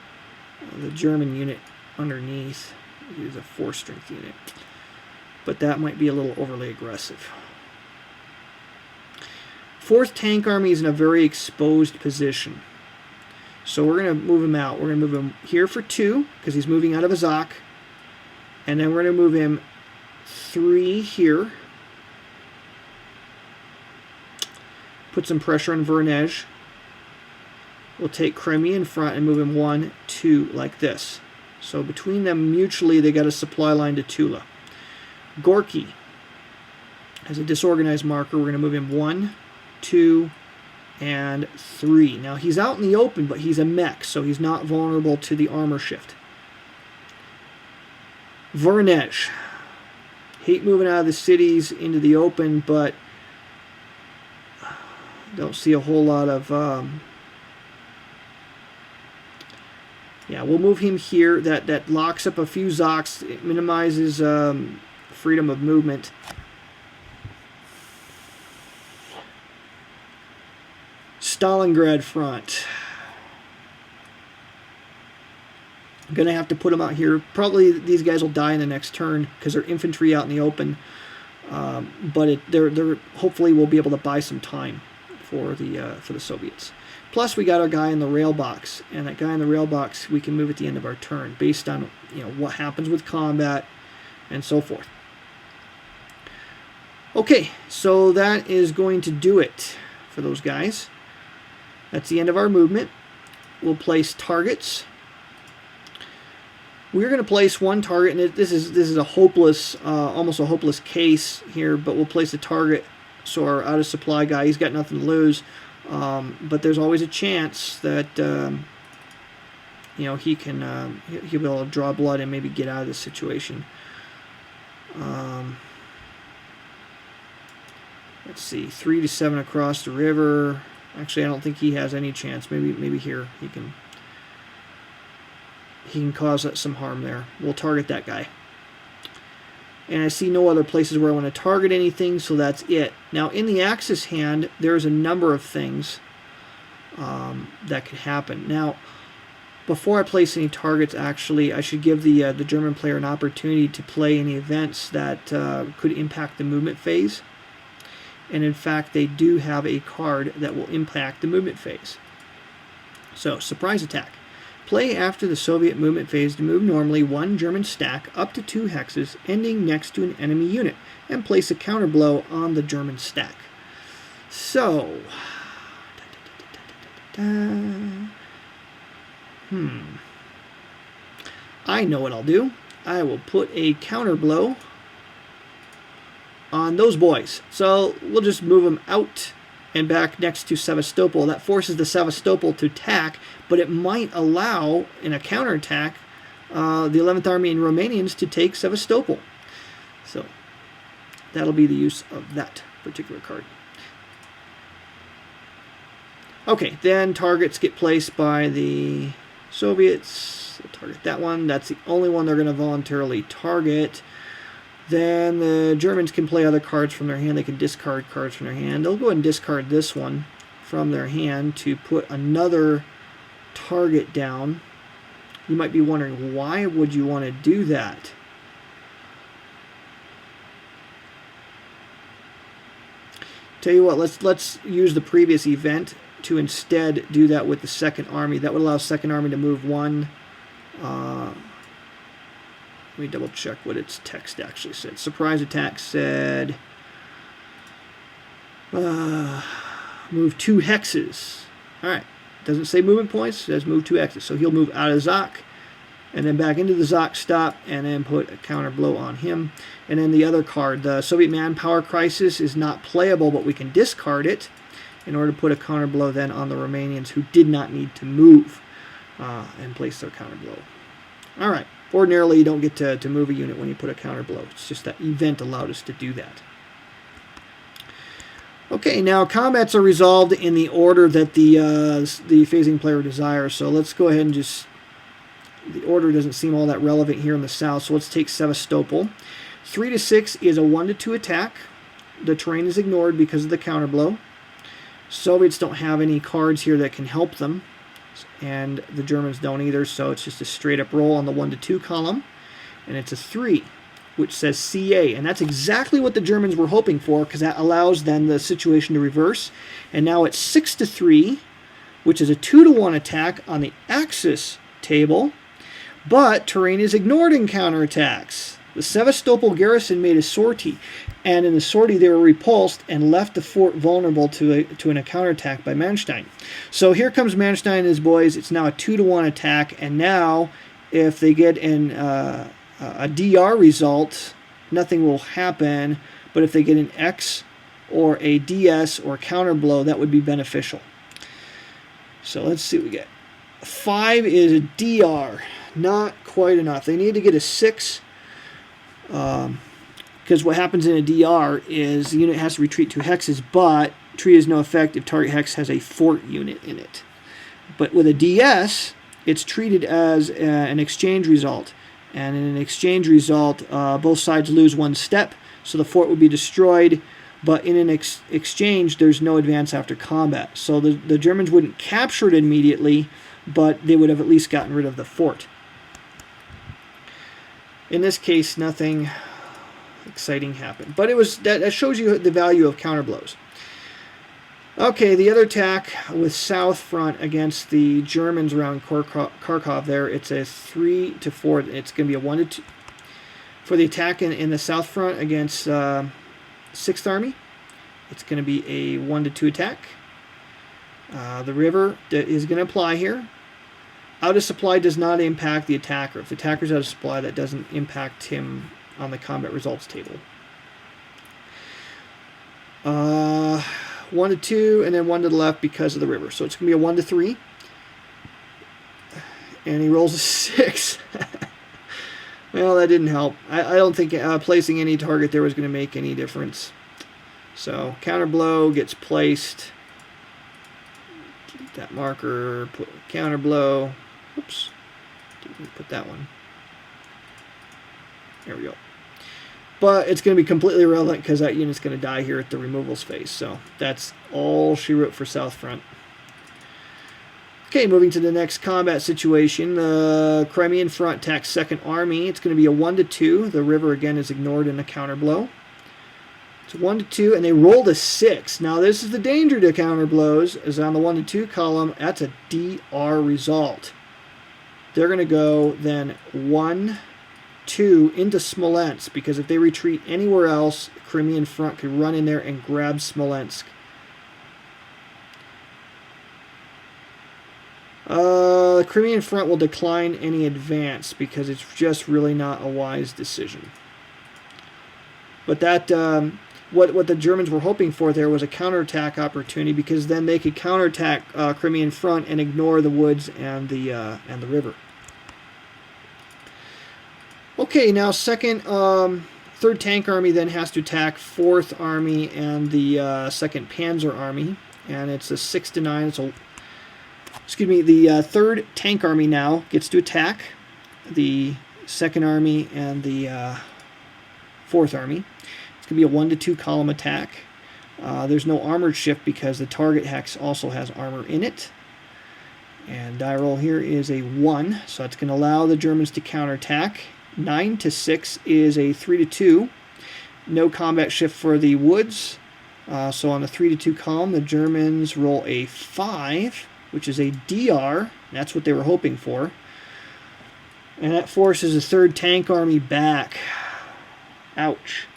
German unit underneath. Use a 4-strength unit. But that might be a little overly aggressive. 4th Tank Army is in a very exposed position. So we're going to move him out. We're going to move him here for 2, because he's moving out of Azak. And then we're going to move him 3 here. Put some pressure on Vernej. We'll take Crimea in front and move him 1, 2, like this. So between them mutually, they got a supply line to Tula. Gorky has a disorganized marker. We're going to move him 1, 2, and 3. Now he's out in the open, but he's a mech, so he's not vulnerable to the armor shift. Vernej. Hate moving out of the cities into the open, but don't see a whole lot of... yeah, we'll move him here. That locks up a few Zocs. It minimizes freedom of movement. Stalingrad front. I'm going to have to put them out here. Probably these guys will die in the next turn because they're infantry out in the open. But they're hopefully we'll be able to buy some time for the Soviets. Plus, we got our guy in the rail box, and that guy in the rail box we can move at the end of our turn, based on what happens with combat and so forth. Okay, so that is going to do it for those guys. That's the end of our movement. We'll place targets. We're going to place one target, and this is a hopeless, almost a hopeless case here, but we'll place a target. So our out of supply guy, he's got nothing to lose. But there's always a chance that he'll be able to draw blood and maybe get out of this situation. Let's see, 3 to 7 across the river. Actually, I don't think he has any chance. Maybe here he can cause some harm there. We'll target that guy. And I see no other places where I want to target anything, so that's it. Now, in the Axis hand, there's a number of things that could happen. Now, before I place any targets, actually, I should give the German player an opportunity to play any events that could impact the movement phase. And in fact, they do have a card that will impact the movement phase. So, surprise attack. Play after the Soviet movement phase to move normally 1 German stack up to 2 hexes, ending next to an enemy unit, and place a counterblow on the German stack. So, I know what I'll do. I will put a counterblow on those boys. So we'll just move them out and back next to Sevastopol. That forces the Sevastopol to attack, but it might allow, in a counterattack, the 11th Army and Romanians to take Sevastopol. So that'll be the use of that particular card. Okay, then targets get placed by the Soviets. They'll target that one. That's the only one they're going to voluntarily target. Then the Germans can play other cards from their hand. They can discard cards from their hand. They'll go ahead and discard this one from their hand to put another target down. You might be wondering, why would you want to do that? Tell you what, let's use the previous event to instead do that with the Second Army. That would allow Second Army to move 1. Let me double check what its text actually said. Surprise attack said move 2 hexes. Alright. Doesn't say movement points, it says move 2 hexes. So he'll move out of Zok and then back into the Zok stop and then put a counter blow on him. And then the other card, the Soviet Manpower Crisis, is not playable, but we can discard it in order to put a counter blow then on the Romanians who did not need to move and place their counter blow. Alright. Ordinarily, you don't get to move a unit when you put a counter blow. It's just that event allowed us to do that. Okay, now combats are resolved in the order that the phasing player desires. So let's go ahead and just... The order doesn't seem all that relevant here in the south, so let's take Sevastopol. 3 to 6 is a 1 to 2 attack. The terrain is ignored because of the counter blow. Soviets don't have any cards here that can help them, and the Germans don't either, so it's just a straight up roll on the 1 to 2 column, and it's a 3. which says CA, and that's exactly what the Germans were hoping for, because that allows then the situation to reverse. And now it's 6-3, which is a 2-1 attack on the Axis table, but terrain is ignored in counterattacks. The Sevastopol garrison made a sortie, and in the sortie they were repulsed and left the fort vulnerable to a counterattack by Manstein. So here comes Manstein and his boys. It's now a 2-1 attack, and now if they get a DR result, nothing will happen, but if they get an X or a DS or counter blow, that would be beneficial. So let's see what we get. 5 is a DR. Not quite enough. They need to get a 6, because what happens in a DR is the unit has to retreat 2 hexes, but treat has no effect if target hex has a fort unit in it. But with a DS, it's treated as an exchange result. And in an exchange result, both sides lose 1 step, so the fort would be destroyed. But in an exchange, there's no advance after combat. So the Germans wouldn't capture it immediately, but they would have at least gotten rid of the fort. In this case, nothing exciting happened. But it was that shows you the value of counterblows. Okay, the other attack with South Front against the Germans around Kharkov there, it's a 3-4. It's going to be a 1-2. For the attack in the South Front against 6th Army, it's going to be a 1-2 attack. The river is going to apply here. Out of supply does not impact the attacker. If the attacker's out of supply, that doesn't impact him on the combat results table. 1-2, and then 1 to the left because of the river. So it's going to be a 1-3. And he rolls a 6. Well, that didn't help. I don't think placing any target there was going to make any difference. So counter blow gets placed. Keep that marker. Put counter blow. Oops. Didn't put that one. There we go. But it's going to be completely irrelevant because that unit's going to die here at the removals phase. So that's all she wrote for South Front. Okay, moving to the next combat situation. The Crimean Front attacks 2nd Army. It's going to be a 1-2. The river again is ignored in a counter blow. It's 1-2, and they rolled a 6. Now this is the danger to counter blows, is on the 1-2 column. That's a DR result. They're going to go then 1-2 into Smolensk, because if they retreat anywhere else, the Crimean Front could run in there and grab Smolensk. The Crimean Front will decline any advance because it's just really not a wise decision. But that what the Germans were hoping for there was a counterattack opportunity, because then they could counterattack Crimean Front and ignore the woods and the river. Okay, now 3rd Tank Army then has to attack 4th Army and the 2nd Panzer Army, and it's a 6-9. It's a the 3rd Tank Army now gets to attack the 2nd Army and the 4th Army. It's going to be a 1-2 column attack. There's no armored shift because the target hex also has armor in it. And die roll here is a 1, so it's going to allow the Germans to counterattack. 9-6 is a 3-2. No combat shift for the woods. So on the 3-2 column, the Germans roll a 5, which is a DR. That's what they were hoping for. And that forces the 3rd Tank Army back. Ouch.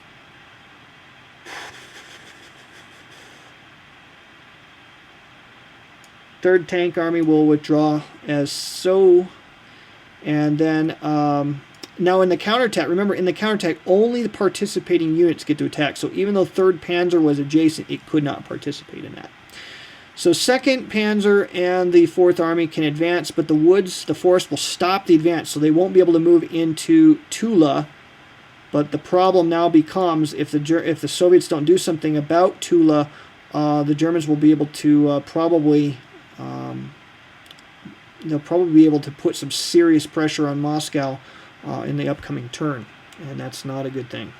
Third Tank Army will withdraw as so. And then now in the counterattack, remember in the counterattack, only the participating units get to attack. So even though 3rd Panzer was adjacent, it could not participate in that. So 2nd Panzer and the 4th Army can advance, but the woods, the forest will stop the advance, so they won't be able to move into Tula. But the problem now becomes if the Soviets don't do something about Tula, the Germans will be able to they'll probably be able to put some serious pressure on Moscow in the upcoming turn, and that's not a good thing.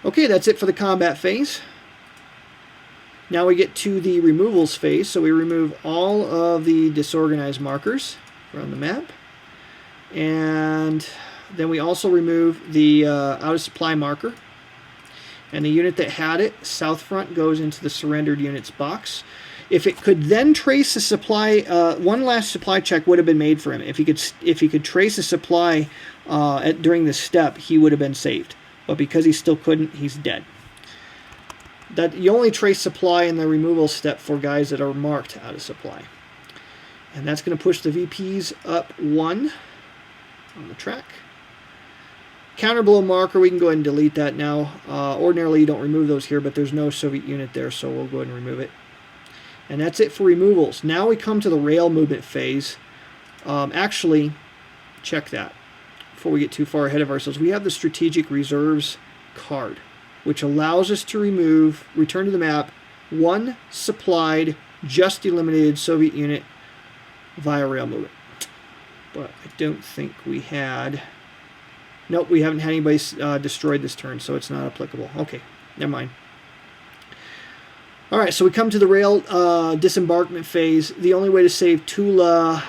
Okay, that's it for the combat phase. Now we get to the removals phase, so we remove all of the disorganized markers from the map, and Then we also remove the out of supply marker. And the unit that had it, south front, goes into the surrendered units box. If it could then trace a supply, one last supply check would have been made for him. If he could trace a supply during this step, he would have been saved. But because he still couldn't, he's dead. That you only trace supply in the removal step for guys that are marked out of supply. And that's going to push the VPs up 1 on the track. Counter blow marker, we can go ahead and delete that now. Ordinarily you don't remove those here, but there's no Soviet unit there, so we'll go ahead and remove it. And that's it for removals. Now we come to the rail movement phase. Actually, check that before we get too far ahead of ourselves. We have the Strategic Reserves card, which allows us to return to the map, 1 supplied, just eliminated Soviet unit via rail movement. But I don't think we had... Nope, we haven't had anybody destroyed this turn, so it's not applicable. Okay, never mind. All right, so we come to the rail disembarkment phase. The only way to save Tula...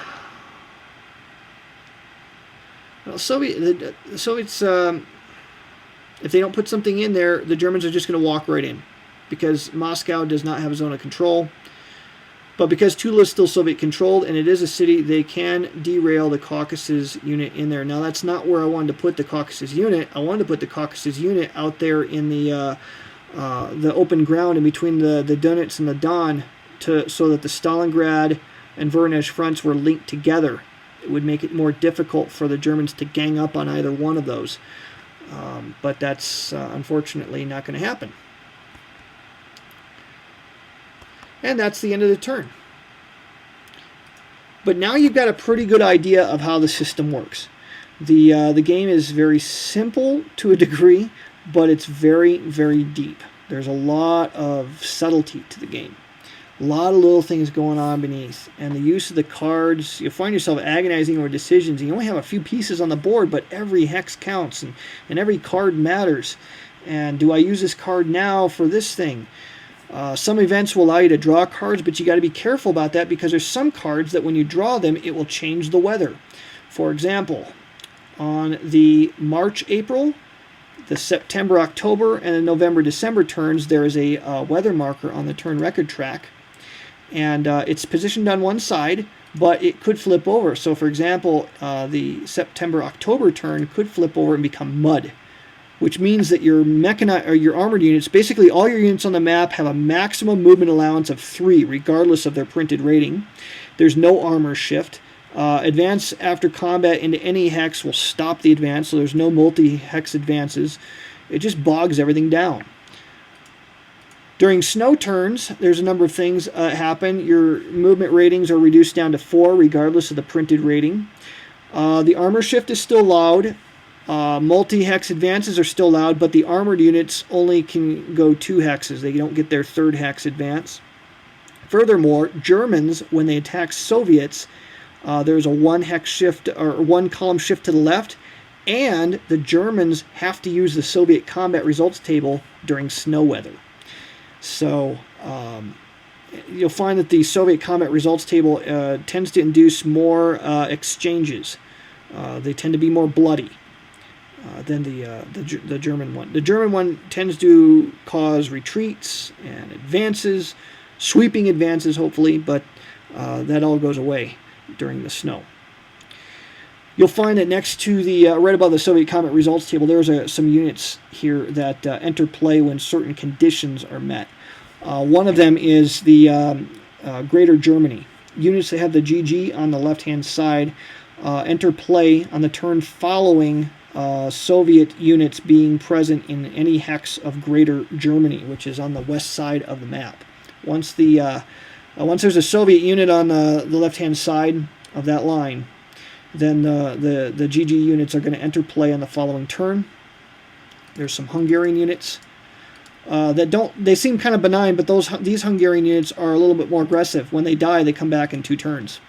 Well, the Soviets, if they don't put something in there, the Germans are just going to walk right in, because Moscow does not have a zone of control. But because Tula is still Soviet-controlled, and it is a city, they can derail the Caucasus unit in there. Now, that's not where I wanted to put the Caucasus unit. I wanted to put the Caucasus unit out there in the open ground in between the Donetsk and the Don, so that the Stalingrad and Voronezh fronts were linked together. It would make it more difficult for the Germans to gang up on either one of those. But that's unfortunately not going to happen. And that's the end of the turn. But now you've got a pretty good idea of how the system works. The game is very simple to a degree, but it's very, very deep. There's a lot of subtlety to the game. A lot of little things going on beneath. And the use of the cards, you'll find yourself agonizing over decisions. You only have a few pieces on the board, but every hex counts, and every card matters. And do I use this card now for this thing? Some events will allow you to draw cards, but you got to be careful about that, because there's some cards that when you draw them, it will change the weather. For example, on the March-April, the September-October, and the November-December turns, there is a weather marker on the turn record track, and it's positioned on one side, but it could flip over. So, for example, the September-October turn could flip over and become mud, which means that your armored units, basically all your units on the map, have a maximum movement allowance of 3, regardless of their printed rating. There's no armor shift. Advance after combat into any hex will stop the advance, so there's no multi-hex advances. It just bogs everything down. During snow turns, there's a number of things happen. Your movement ratings are reduced down to 4, regardless of the printed rating. The armor shift is still allowed. Multi-hex advances are still allowed, but the armored units only can go 2 hexes. They don't get their 3rd hex advance. Furthermore, Germans, when they attack Soviets, there's a 1 hex shift or 1 column shift to the left, and the Germans have to use the Soviet combat results table during snow weather. So you'll find that the Soviet combat results table tends to induce more exchanges. They tend to be more bloody than the German one. The German one tends to cause retreats and advances, sweeping advances hopefully, but that all goes away during the snow. You'll find that next to the, right above the Soviet combat results table, there's some units here that enter play when certain conditions are met. One of them is the Greater Germany. Units that have the GG on the left-hand side enter play on the turn following Soviet units being present in any hex of Greater Germany, which is on the west side of the map. Once there's a Soviet unit on the left-hand side of that line, then the GG units are going to enter play on the following turn. There's some Hungarian units they seem kind of benign, but these Hungarian units are a little bit more aggressive. When they die, they come back in 2 turns.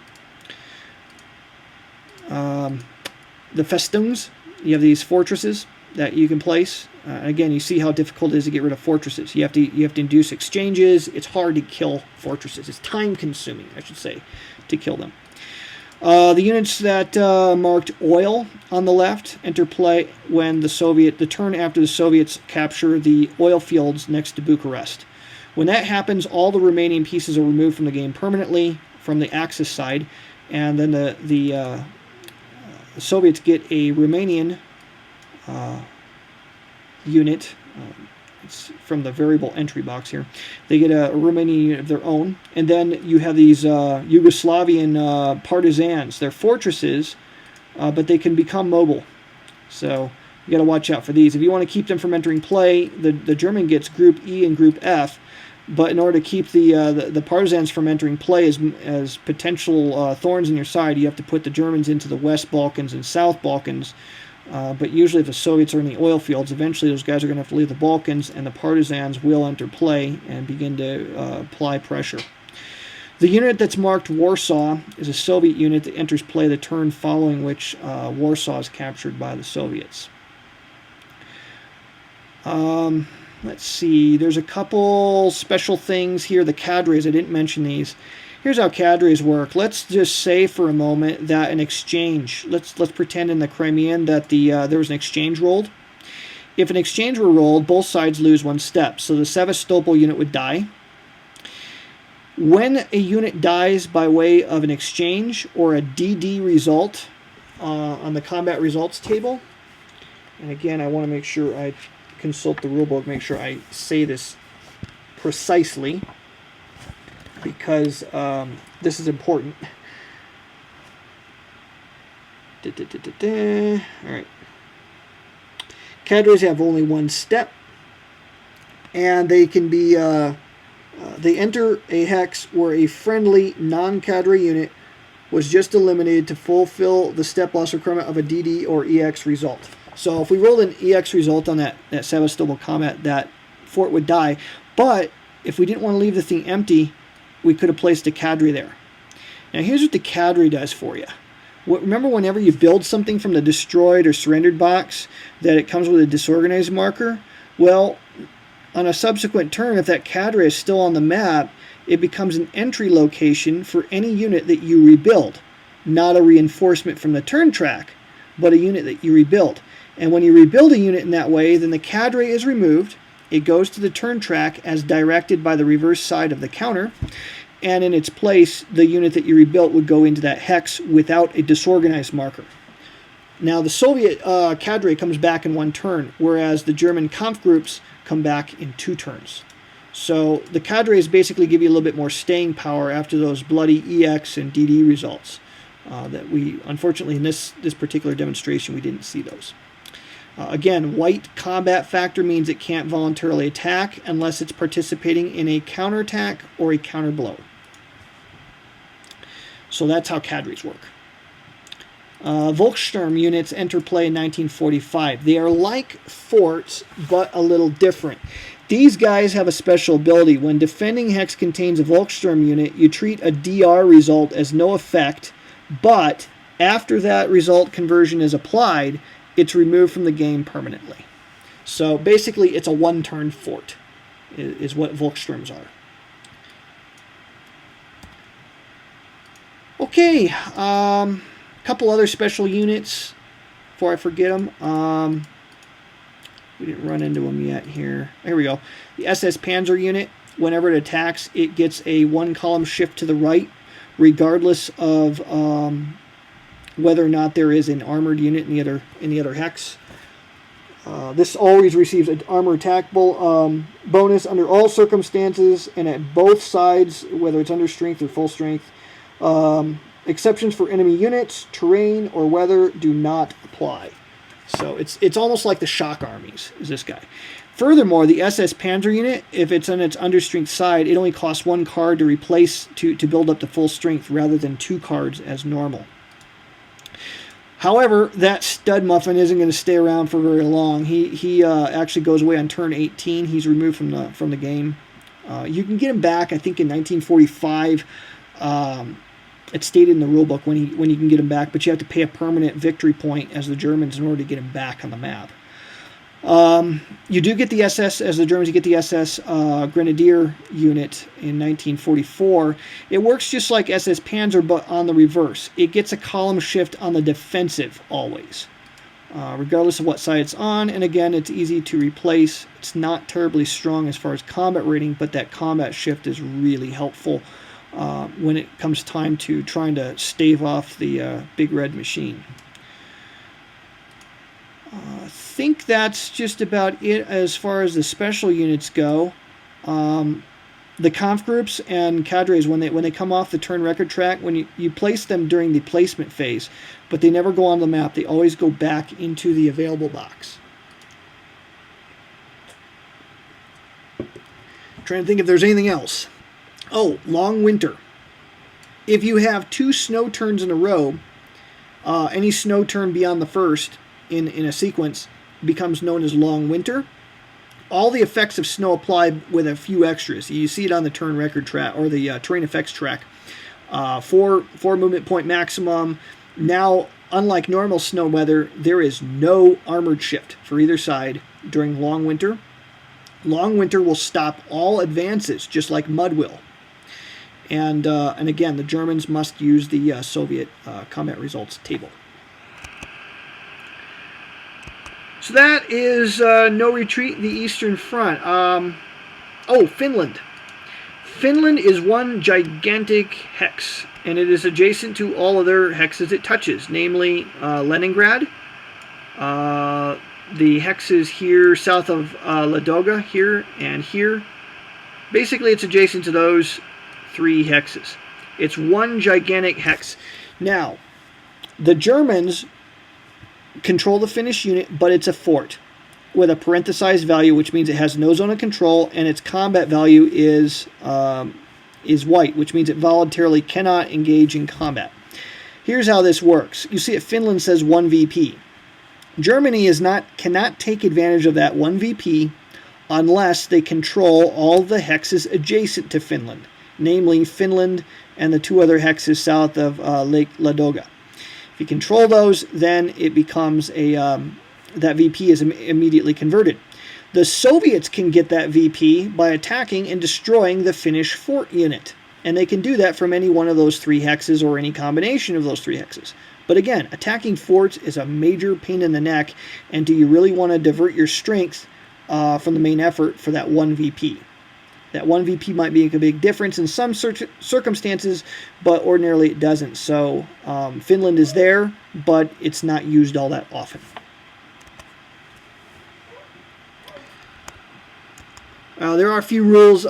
The Festungs, you have these fortresses that you can place. Again, you see how difficult it is to get rid of fortresses. You have to induce exchanges. It's hard to kill fortresses. It's time-consuming, I should say, to kill them. The units that marked oil on the left enter play when the turn after the Soviets capture the oil fields next to Bucharest. When that happens, all the remaining pieces are removed from the game permanently from the Axis side, and then the Soviets get a Romanian unit. It's from the variable entry box here. They get a Romanian unit of their own, and then you have these Yugoslavian partisans. They're fortresses, but they can become mobile. So you got to watch out for these. If you want to keep them from entering play, the German gets Group E and Group F. But in order to keep the partisans from entering play as potential thorns in your side, you have to put the Germans into the West Balkans and South Balkans. But usually if the Soviets are in the oil fields, eventually those guys are going to have to leave the Balkans, and the partisans will enter play and begin to apply pressure. The unit that's marked Warsaw is a Soviet unit that enters play the turn following which Warsaw is captured by the Soviets. Let's see, there's a couple special things here. The cadres, I didn't mention these. Here's how cadres work. Let's just say for a moment that an exchange, let's pretend in the Crimean that there was an exchange rolled. If an exchange were rolled, both sides lose one step. So the Sevastopol unit would die. When a unit dies by way of an exchange or a DD result on the combat results table, and again, I want to make sure I consult the rulebook, make sure I say this precisely, because this is important. All right. Cadres have only one step, and they can be they enter a hex where a friendly non-cadre unit was just eliminated to fulfill the step loss requirement of a DD or EX result. So if we rolled an EX result on that Sevastopol combat, that fort would die. But if we didn't want to leave the thing empty, we could have placed a cadre there. Now here's what the cadre does for you. Remember whenever you build something from the destroyed or surrendered box that it comes with a disorganized marker? Well, on a subsequent turn, if that cadre is still on the map, it becomes an entry location for any unit that you rebuild. Not a reinforcement from the turn track, but a unit that you rebuild. And when you rebuild a unit in that way, then the cadre is removed. It goes to the turn track as directed by the reverse side of the counter. And in its place, the unit that you rebuilt would go into that hex without a disorganized marker. Now, the Soviet cadre comes back in one turn, whereas the German Kampfgruppen come back in 2 turns. So the cadres basically give you a little bit more staying power after those bloody EX and DD results. That we, unfortunately, in this particular demonstration, we didn't see those. Again, white combat factor means it can't voluntarily attack unless it's participating in a counterattack or a counterblow. So that's how cadres work. Volkssturm units enter play in 1945. They are like forts, but a little different. These guys have a special ability. When defending hex contains a Volkssturm unit, you treat a DR result as no effect, but after that result conversion is applied, it's removed from the game permanently. So basically, it's a one-turn fort, is what Volkssturms are. Okay, couple other special units before I forget them. We didn't run into them yet here. Here we go. The SS Panzer unit, whenever it attacks, it gets a 1-column shift to the right, regardless of whether or not there is an armored unit in the other hex. This always receives an armor attack bonus under all circumstances and at both sides, whether it's under strength or full strength. Exceptions for enemy units, terrain, or weather do not apply. So it's almost like the shock armies, is this guy. Furthermore, the SS Panzer unit, if it's on its understrength side, it only costs 1 card to replace to build up to full strength rather than 2 cards as normal. However, that stud muffin isn't going to stay around for very long. He actually goes away on turn 18. He's removed from the game. You can get him back, I think, in 1945. It's stated in the rulebook when you can get him back, but you have to pay a permanent victory point as the Germans in order to get him back on the map. You do get the SS, as the Germans, you get the SS Grenadier unit in 1944. It works just like SS Panzer, but on the reverse. It gets a column shift on the defensive always, regardless of what side it's on. And again, it's easy to replace. It's not terribly strong as far as combat rating, but that combat shift is really helpful when it comes time to trying to stave off the big red machine. I think that's just about it as far as the special units go. The conf groups and cadres, when they come off the turn record track, when you place them during the placement phase, but they never go on the map. They always go back into the available box. Trying to think if there's anything else. Oh, long winter. If you have 2 snow turns in a row, any snow turn beyond the first in a sequence becomes known as long winter. All the effects of snow apply with a few extras. You see it on the turn record track or the terrain effects track. 4 movement point maximum. Now, unlike normal snow weather, there is no armored shift for either side during long winter. Long winter will stop all advances, just like mud will. And again, the Germans must use the Soviet combat results table. So that is no retreat, the Eastern Front. Oh, Finland. Finland is one gigantic hex, and it is adjacent to all other hexes it touches, namely Leningrad. The hexes here south of Ladoga, here and here. Basically, it's adjacent to those 3 hexes. It's one gigantic hex. Now, the Germans control the Finnish unit, but it's a fort with a parenthesized value, which means it has no zone of control, and its combat value is white, which means it voluntarily cannot engage in combat. Here's how this works. You see it, Finland says 1 VP. Germany cannot take advantage of that 1 VP unless they control all the hexes adjacent to Finland, namely Finland and the 2 other hexes south of Lake Ladoga. If you control those, then it becomes that VP is immediately converted. The Soviets can get that VP by attacking and destroying the Finnish fort unit. And they can do that from any one of those 3 hexes or any combination of those 3 hexes. But again, attacking forts is a major pain in the neck, and do you really want to divert your strength from the main effort for that 1 VP? That 1 VP might make a big difference in some circumstances, but ordinarily it doesn't. So Finland is there, but it's not used all that often. There are a few rules.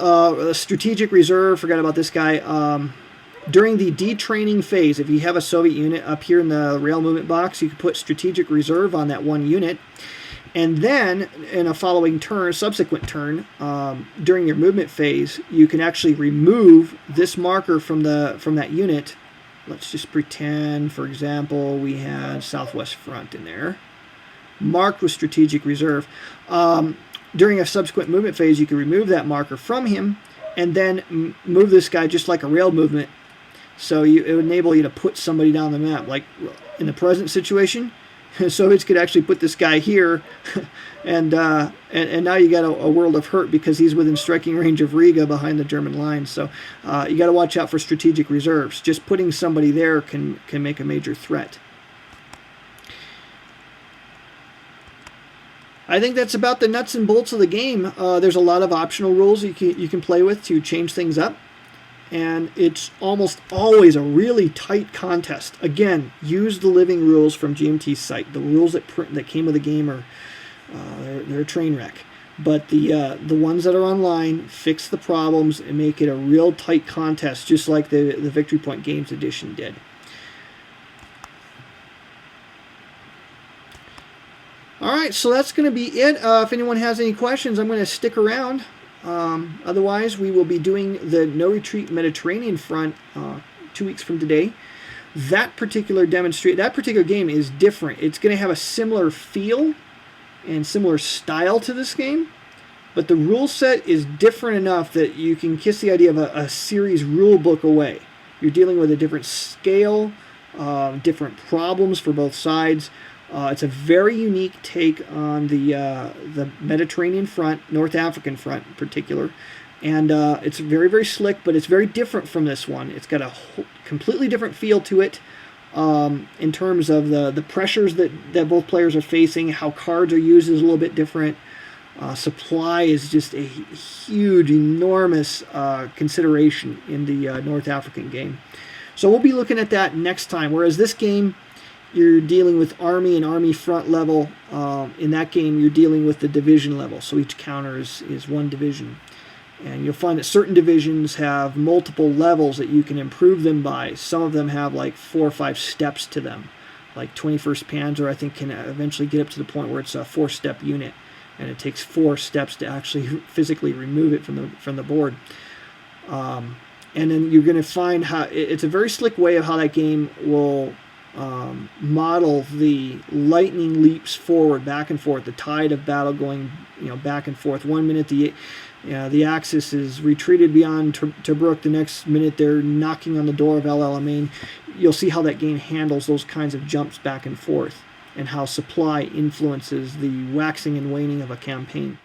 Strategic reserve, forgot about this guy. During the detraining phase, if you have a Soviet unit up here in the rail movement box, you can put strategic reserve on that 1 unit. And then, in a following turn, subsequent turn, during your movement phase, you can actually remove this marker from that unit. Let's just pretend, for example, we had Southwest Front in there, marked with strategic reserve. During a subsequent movement phase, you can remove that marker from him, and then move this guy just like a rail movement. So it would enable you to put somebody down the map, like in the present situation. Soviets could actually put this guy here, and now you got a world of hurt because he's within striking range of Riga behind the German lines. So you got to watch out for strategic reserves. Just putting somebody there can make a major threat. I think that's about the nuts and bolts of the game. There's a lot of optional rules you can play with to change things up. And it's almost always a really tight contest. Again, use the living rules from GMT's site. The rules that came with the game are they're a train wreck. But the ones that are online fix the problems and make it a real tight contest, just like the Victory Point Games Edition did. All right, so that's going to be it. If anyone has any questions, I'm going to stick around. Otherwise, we will be doing the No Retreat Mediterranean Front 2 weeks from today. That particular game is different. It's going to have a similar feel and similar style to this game, but the rule set is different enough that you can kiss the idea of a series rule book away. You're dealing with a different scale, different problems for both sides. It's a very unique take on the Mediterranean front, North African front in particular, and it's very, very slick, but it's very different from this one. It's got a completely different feel to it in terms of the pressures that both players are facing. How cards are used is a little bit different. Supply is just a huge, enormous consideration in the North African game. So we'll be looking at that next time, whereas this game, you're dealing with army and army front level. In that game, you're dealing with the division level. So each counter is one division. And you'll find that certain divisions have multiple levels that you can improve them by. Some of them have like 4 or 5 steps to them. Like 21st Panzer, I think, can eventually get up to the point where it's a 4-step unit. And it takes 4 steps to actually physically remove it from the board. And then you're going to find how it's a very slick way of how that game will model the lightning leaps forward, back and forth, the tide of battle going, back and forth. 1 minute the Axis is retreated beyond Tobruk. The next minute they're knocking on the door of El Alamein. You'll see how that game handles those kinds of jumps back and forth, and how supply influences the waxing and waning of a campaign.